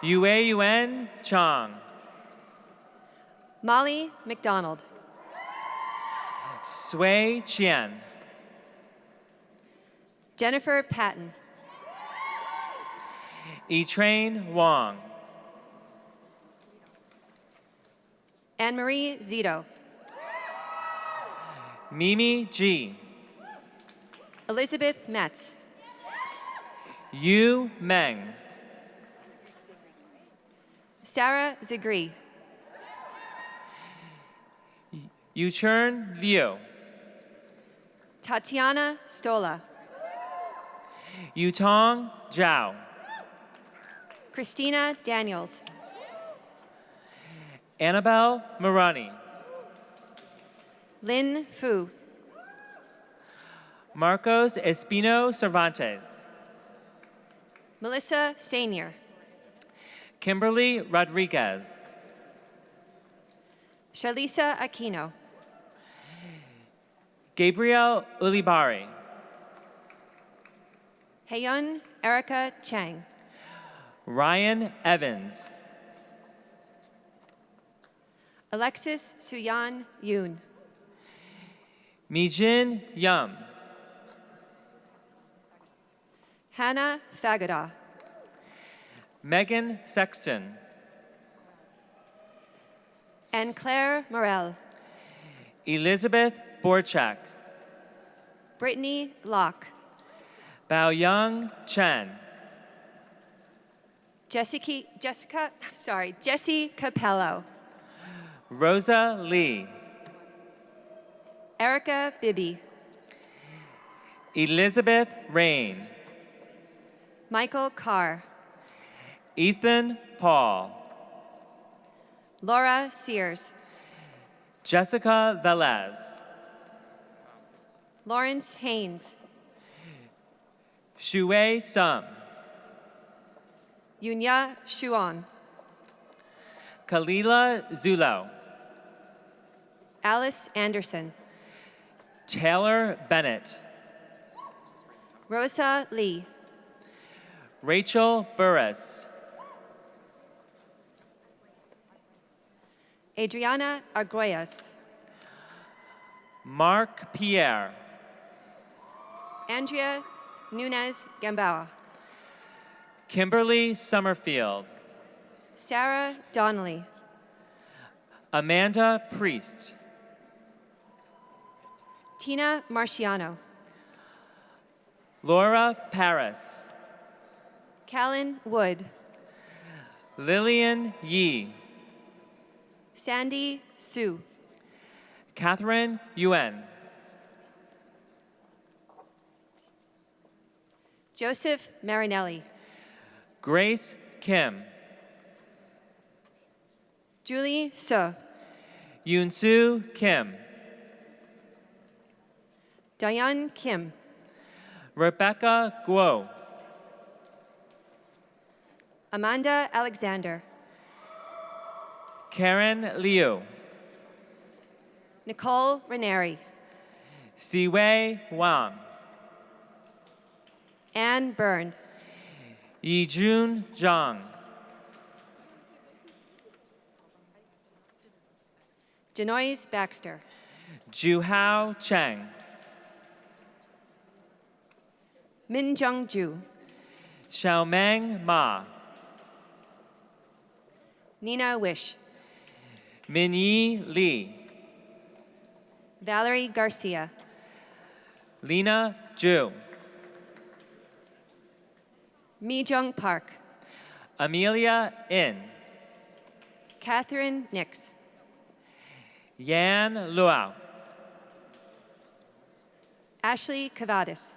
Yuen Chong. Molly McDonald. Sui Qian. Jennifer Patton. Etrain Wong. Anne-Marie Zito. Mimi G. Elizabeth Metz. Yu Meng. Sarah Zagri. Yuchern Liu. Tatiana Stola. Yutong Zhao. Christina Daniels. Annabelle Marani. Lynn Fu. Marcos Espino Cervantes. Melissa Sanier. Kimberly Rodriguez. Shalisa Aquino. Gabriel Ulibari. Heyun Erica Chang. Ryan Evans. Alexis Suyan Yoon. Mijin Yum. Hannah Fagada. Megan Sexton. And Claire Morel. Elizabeth Borchak. Brittany Locke. Baoyang Chen. Jesse Capello. Rosa Lee. Erica Bibby, Elizabeth Rain, Michael Carr, Ethan Paul, Laura Sears, Jessica Velez, Lawrence Haynes, Shuei Sum, Yunya Shuan, Kalila Zulo, Alice Anderson, Taylor Bennett, Rosa Lee, Rachel Burris, Adriana Arguelles, Mark Pierre, Andrea Nunez Gamboa, Kimberly Summerfield, Sarah Donnelly, Amanda Priest, Tina Marciano, Laura Paris, Callan Wood, Lillian Yee, Sandy Sue, Catherine Yuen, Joseph Marinelli, Grace Kim, Julie So, Yoonsu Kim, Diane Kim, Rebecca Guo, Amanda Alexander, Karen Liu, Nicole Ranieri, Siwei Wang, Anne Byrne, Yijun Zhang, Denoise Baxter, Juhao Cheng, Min Jung Ju, Xiaomeng Ma, Nina Wish, Minyi Li, Valerie Garcia, Lena Zhu, Mi Jung Park, Amelia In, Catherine Nix, Yan Luo, Ashley Cavadis,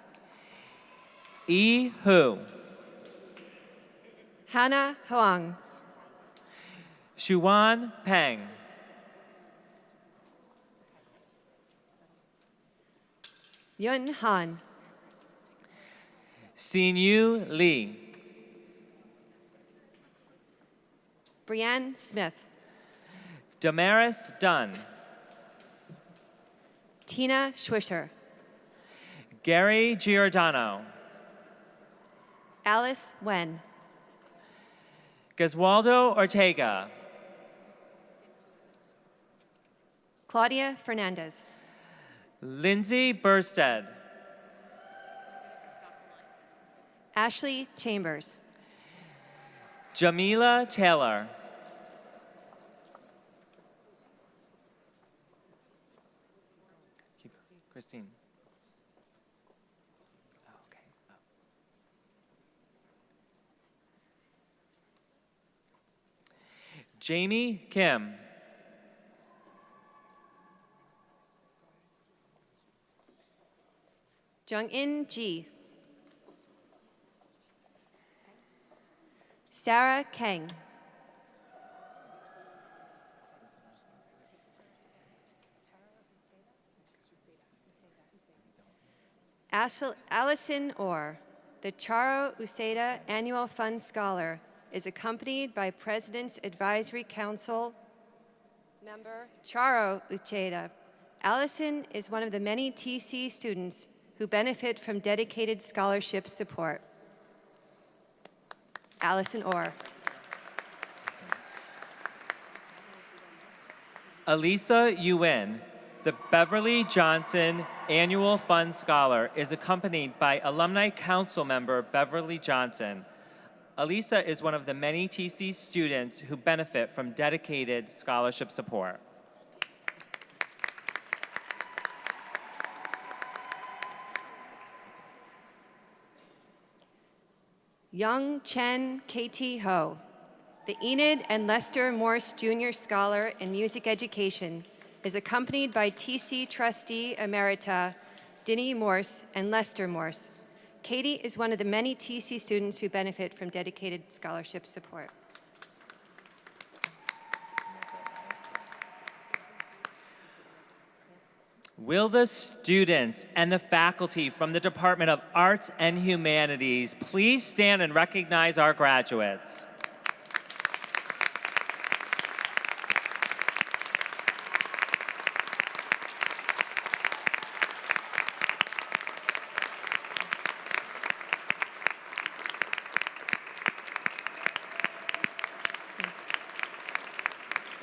Yi Hu, Hannah Huang, Shuan Peng, Yun Han, Xinyu Li, Brianne Smith, Damaris Dunn, Tina Schwischer, Gary Giordano, Alice Wen, Gazwaldo Ortega, Claudia Fernandez, Lindsay Burstead, Ashley Chambers, Jamila Taylor, Christine. Okay. Jamie Kim, Jung-in Ji, Sarah Kang, Allison Orr, the Charo Uceda Annual Fund Scholar, is accompanied by President's Advisory Council member Charo Ucheda. Allison is one of the many TC students who benefit from dedicated scholarship support. Allison Orr. Elisa Yuen, the Beverly Johnson Annual Fund Scholar, is accompanied by Alumni Council member Beverly Johnson. Elisa is one of the many TC students who benefit from dedicated scholarship support. Young Chen KT Ho, the Enid and Lester Morse Jr. Scholar in Music Education, is accompanied by TC trustee emerita Dinny Morse and Lester Morse. Katie is one of the many TC students who benefit from dedicated scholarship support. Will the students and the faculty from the Department of Arts and Humanities please stand and recognize our graduates?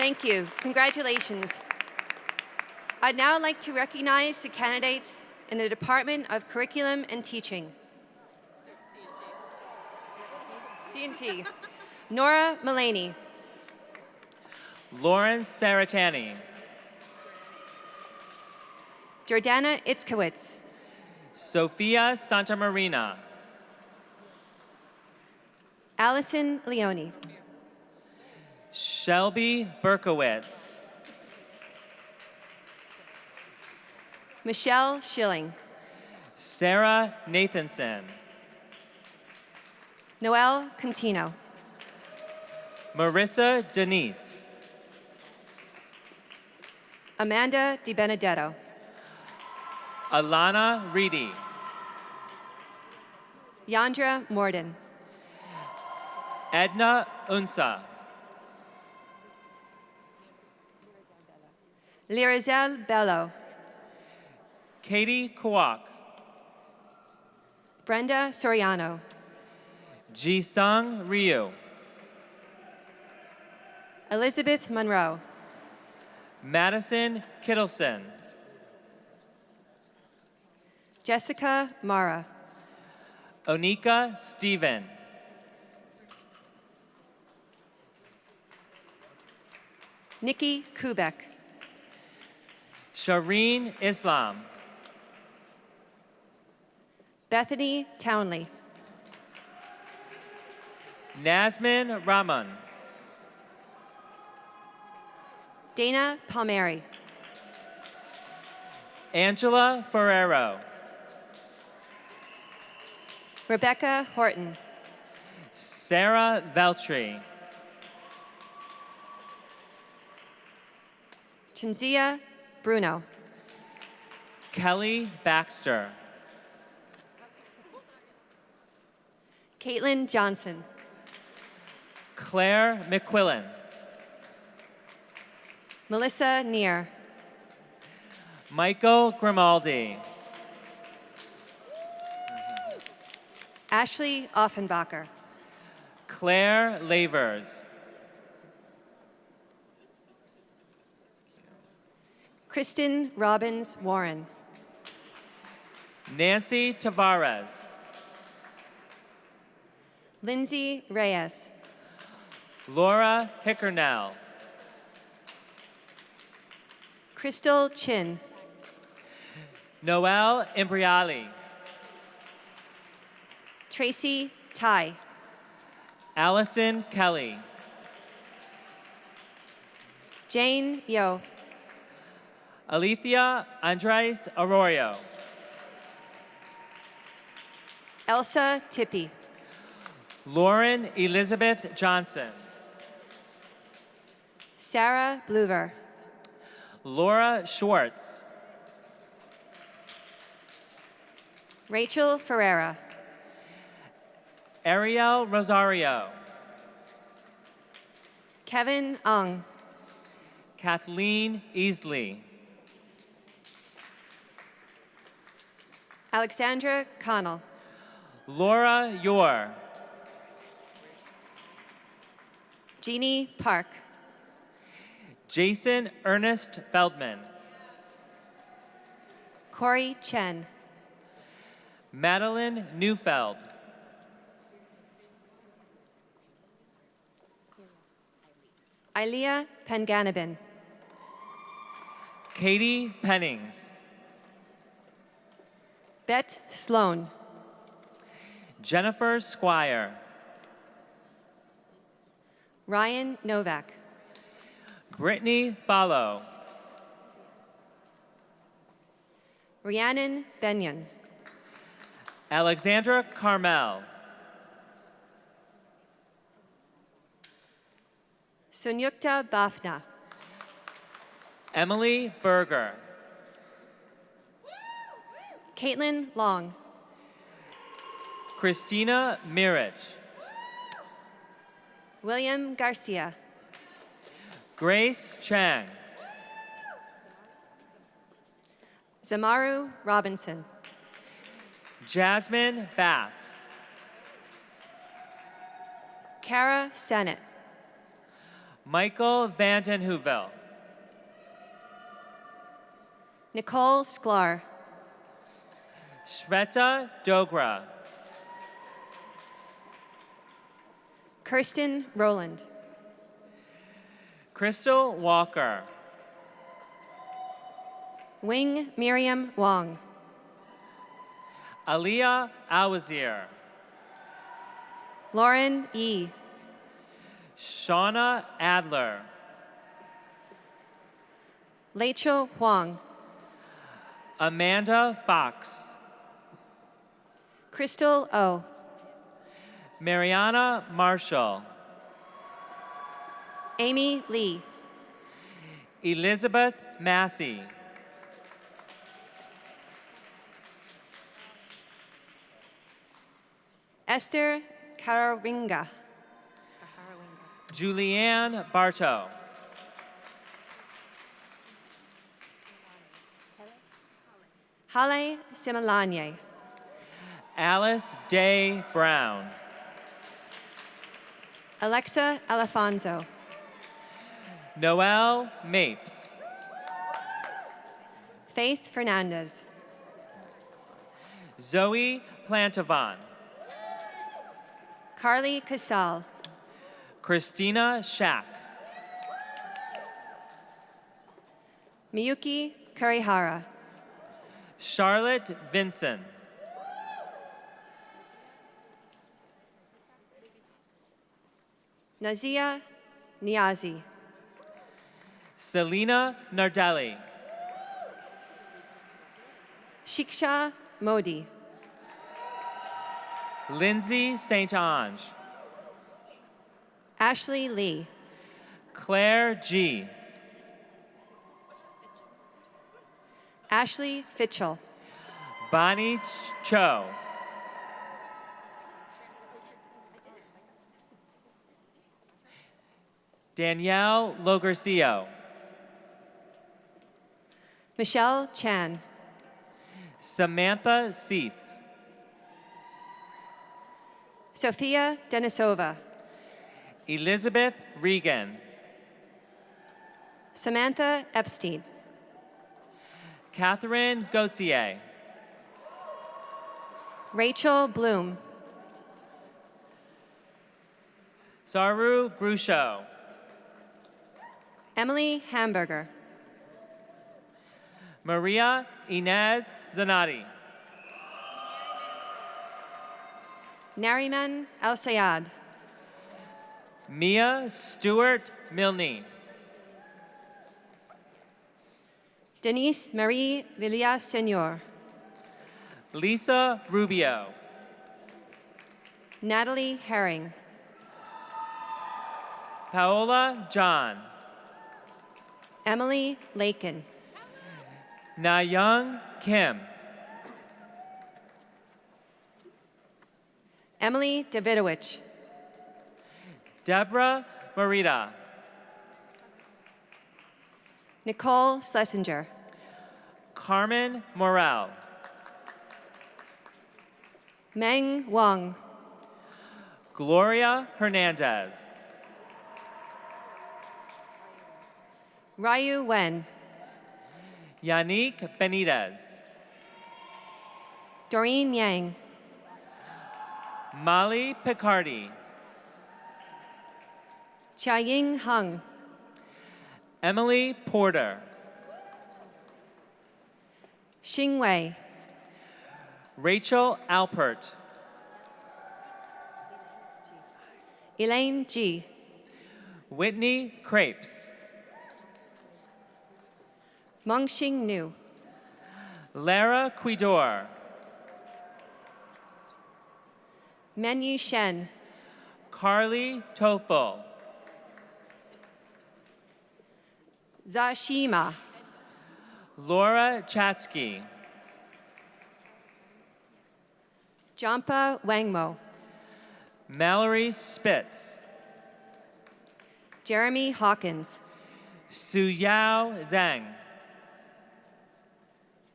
Thank you. Congratulations. I'd now like to recognize the candidates in the Department of Curriculum and Teaching. C&T. Nora Mullaney. Lauren Saratani. Jordana Itzkowitz. Sophia Santamarina. Allison Leone. Shelby Berkowitz. Michelle Schilling. Sarah Nathanson. Noelle Contino. Marissa Denise. Amanda Di Benedetto. Alana Reedy. Yandra Morden. Edna Unsa. Lirizel Bello. Katie Kwok. Brenda Soriano. Jisung Ryu. Elizabeth Monroe. Madison Kittleson. Jessica Mara. Onika Stephen. Nikki Kubek. Shireen Islam. Bethany Townley. Nasmin Rahman. Dana Palmieri. Angela Ferrero. Rebecca Horton. Sarah Veltri. Tunzia Bruno. Kelly Baxter. Caitlin Johnson. Claire McQuillan. Melissa Neer. Michael Grimaldi. Ashley Offenbacher. Claire Lavers. Kristen Robbins Warren. Nancy Tavares. Lindsay Reyes. Laura Hickernell. Crystal Chin. Noelle Imbriali. Tracy Tai. Allison Kelly. Jane Yo. Alethea Andres Arroyo. Elsa Tippy. Lauren Elizabeth Johnson. Sarah Bluver. Laura Schwartz. Rachel Ferreira. Ariel Rosario. Kevin Ung. Kathleen Easley. Alexandra Connell. Laura Yor. Jeannie Park. Jason Ernest Feldman. Corey Chen. Madeline Neufeld. Ilea Panganabin. Katie Pennings. Bet Sloan. Jennifer Squire. Ryan Novak. Brittany Follow. Rhiannon Benyon. Alexandra Carmel. Sunyukta Bafna. Emily Berger. Caitlin Long. Christina Mirich. William Garcia. Grace Chang. Zamaru Robinson. Jasmine Bath. Kara Sennett. Michael Vanden Heuvel. Nicole Sklar. Shveta Dogra. Kirsten Rowland. Crystal Walker. Wing Miriam Wong. Aliyah Awazir. Lauren Yi. Shauna Adler. Rachel Huang. Amanda Fox. Crystal O. Mariana Marshall. Amy Lee. Elizabeth Massey. Esther Karawinga. Julianne Bartow. Hale Simalanye. Alice Day Brown. Alexa Alfonso. Noelle Mapes. Faith Fernandez. Zoe Plantavon. Carly Casal. Christina Shack. Miyuki Kurihara. Charlotte Vinson. Nazia Niazi. Selena Nardelli. Shiksha Modi. Lindsay St. Ange. Ashley Lee. Claire G. Ashley Fitchell. Bonnie Cho. Danielle Logarcio. Michelle Chan. Samantha Seif. Sophia Denisova. Elizabeth Regan. Samantha Epstein. Catherine Gauthier. Rachel Bloom. Saru Grusho. Emily Hamburger. Maria Inez Zanati. Nariman El Sayad. Mia Stewart Milne. Denise Marie Villaseñor. Lisa Rubio. Natalie Herring. Paola John. Emily Lakin. Na-young Kim. Emily Davidowich. Deborah Marita. Nicole Schlesinger. Carmen Morel. Meng Wang. Gloria Hernandez. Ryu Wen. Yannick Benitez. Doreen Yang. Molly Picardi. Chia-Ying Hung. Emily Porter. Xing Wei. Rachel Alpert. Elaine G. Whitney Crepes. Mengxing Nu. Lara Quidor, Menyi Shen, Carly Tofel, Zashima, Laura Chatsky, Jampa Wangmo, Mallory Spitz, Jeremy Hawkins, Suyao Zhang,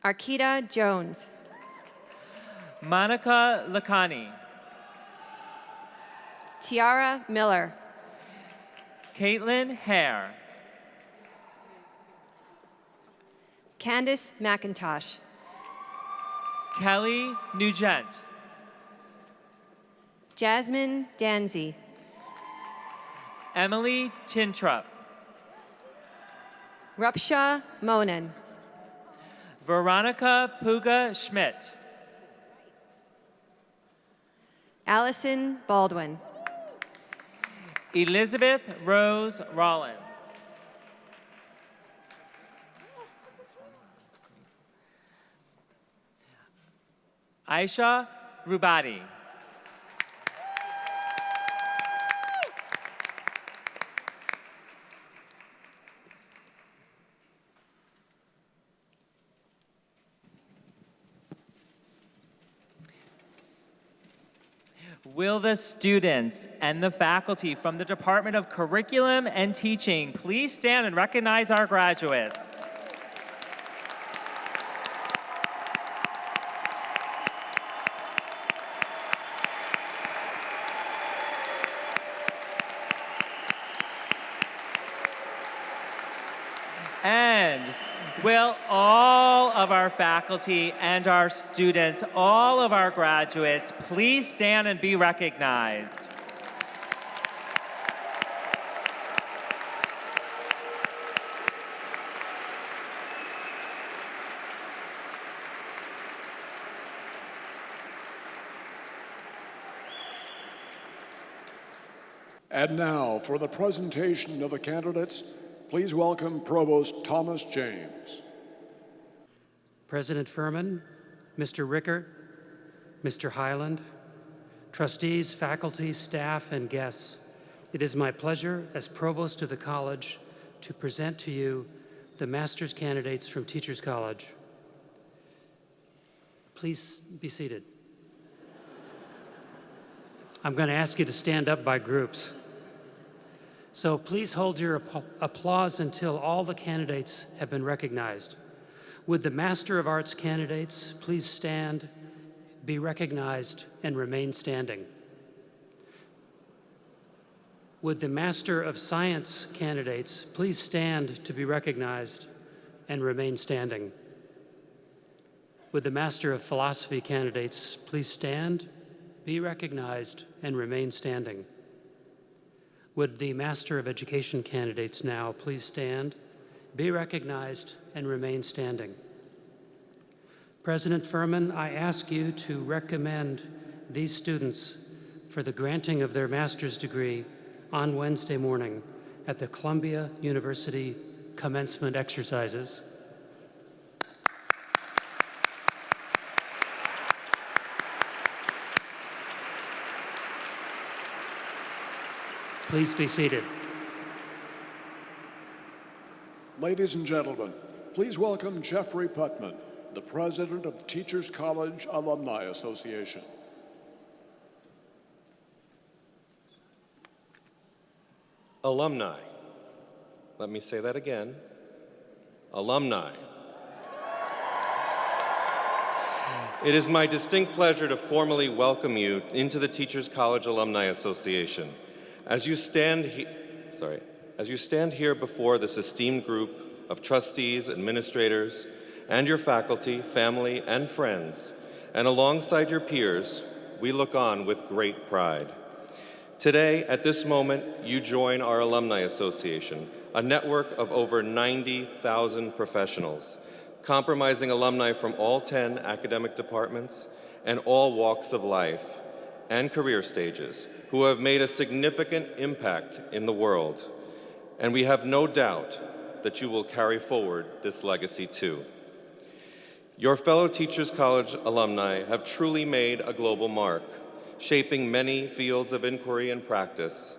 Arkita Jones, Monica Lakani, Tiara Miller, Caitlin Hare, Candace McIntosh, Kelly Nugent, Jasmine Danzy, Emily Chintrup, Rupsha Monan, Veronica Puga Schmidt, Allison Baldwin, Elizabeth Rose Rollins, Ayesha Rabadi, will the students and the faculty from the Department of Curriculum and Teaching please stand and recognize our graduates? And will all of our faculty and our students, all of our graduates, please stand and be recognized? And now, for the presentation of the candidates, please welcome Provost Thomas James. President Fuhrman, Mr. Rickert, Mr. Highland, trustees, faculty, staff, and guests, it is my pleasure as Provost of the College to present to you the master's candidates from Teachers College. Please be seated. I'm going to ask you to stand up by groups. So please hold your applause until all the candidates have been recognized. Would the Master of Arts candidates please stand, be recognized, and remain standing? Would the Master of Science candidates please stand to be recognized and remain standing? Would the Master of Philosophy candidates please stand, be recognized, and remain standing? Would the Master of Education candidates now please stand, be recognized, and remain standing? President Fuhrman, I ask you to recommend these students for the granting of their master's degree on Wednesday morning at the Columbia University commencement exercises. Please be seated. Ladies and gentlemen, please welcome Jeffrey Putman, the president of the Teachers College Alumni Association. Alumni. Let me say that again. Alumni. It is my distinct pleasure to formally welcome you into the Teachers College Alumni Association. As you stand here before this esteemed group of trustees, administrators, and your faculty, family, and friends, and alongside your peers, we look on with great pride. Today, at this moment, you join our Alumni Association, a network of over 90,000 professionals, comprising alumni from all 10 academic departments and all walks of life and career stages, who have made a significant impact in the world. And we have no doubt that you will carry forward this legacy too. Your fellow Teachers College alumni have truly made a global mark, shaping many fields of inquiry and practice.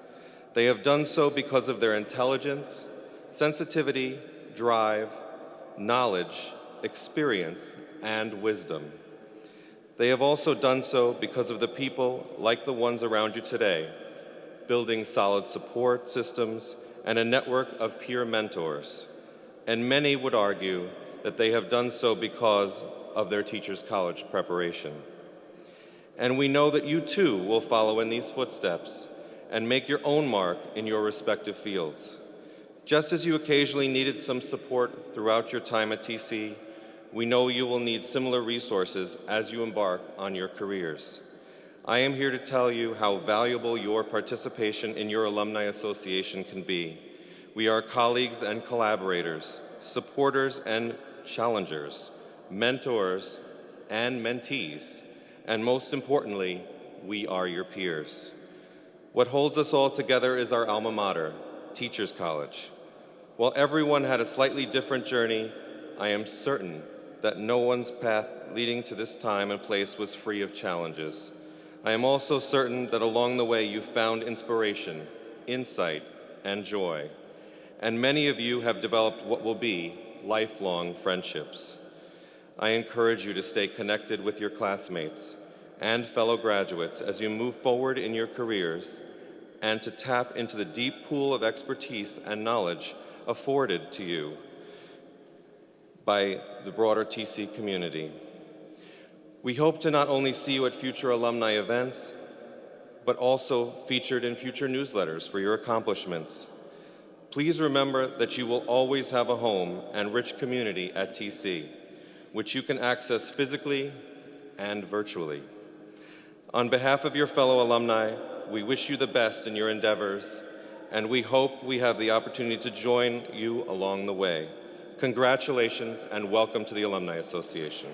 They have done so because of their intelligence, sensitivity, drive, knowledge, experience, and wisdom. They have also done so because of the people like the ones around you today, building solid support systems and a network of peer mentors. And many would argue that they have done so because of their Teachers College preparation. And we know that you too will follow in these footsteps and make your own mark in your respective fields. Just as you occasionally needed some support throughout your time at TC, we know you will need similar resources as you embark on your careers. I am here to tell you how valuable your participation in your Alumni Association can be. We are colleagues and collaborators, supporters and challengers, mentors and mentees, and most importantly, we are your peers. What holds us all together is our alma mater, Teachers College. While everyone had a slightly different journey, I am certain that no one's path leading to this time and place was free of challenges. I am also certain that along the way you found inspiration, insight, and joy. And many of you have developed what will be lifelong friendships. I encourage you to stay connected with your classmates and fellow graduates as you move forward in your careers, and to tap into the deep pool of expertise and knowledge afforded to you by the broader TC community. We hope to not only see you at future alumni events, but also featured in future newsletters for your accomplishments. Please remember that you will always have a home and rich community at TC, which you can access physically and virtually. On behalf of your fellow alumni, we wish you the best in your endeavors, and we hope we have the opportunity to join you along the way. Congratulations and welcome to the Alumni Association.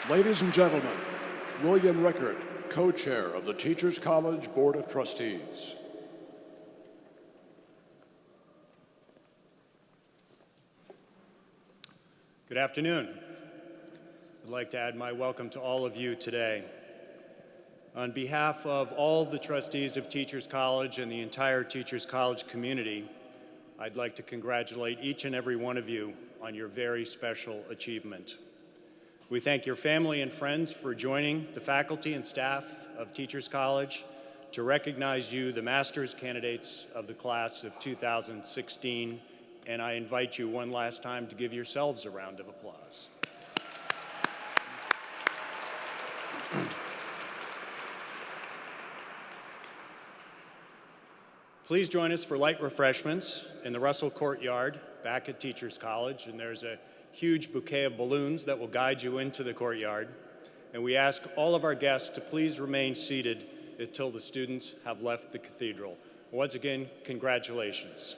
Ladies and gentlemen, William Rickert, co-chair of the Teachers College Board of Trustees. Good afternoon. I'd like to add my welcome to all of you today. On behalf of all the trustees of Teachers College and the entire Teachers College community, I'd like to congratulate each and every one of you on your very special achievement. We thank your family and friends for joining the faculty and staff of Teachers College to recognize you, the master's candidates of the class of 2016, and I invite you one last time to give yourselves a round of applause. Please join us for light refreshments in the Russell Courtyard back at Teachers College, and there's a huge bouquet of balloons that will guide you into the courtyard. And we ask all of our guests to please remain seated until the students have left the cathedral. Once again, congratulations.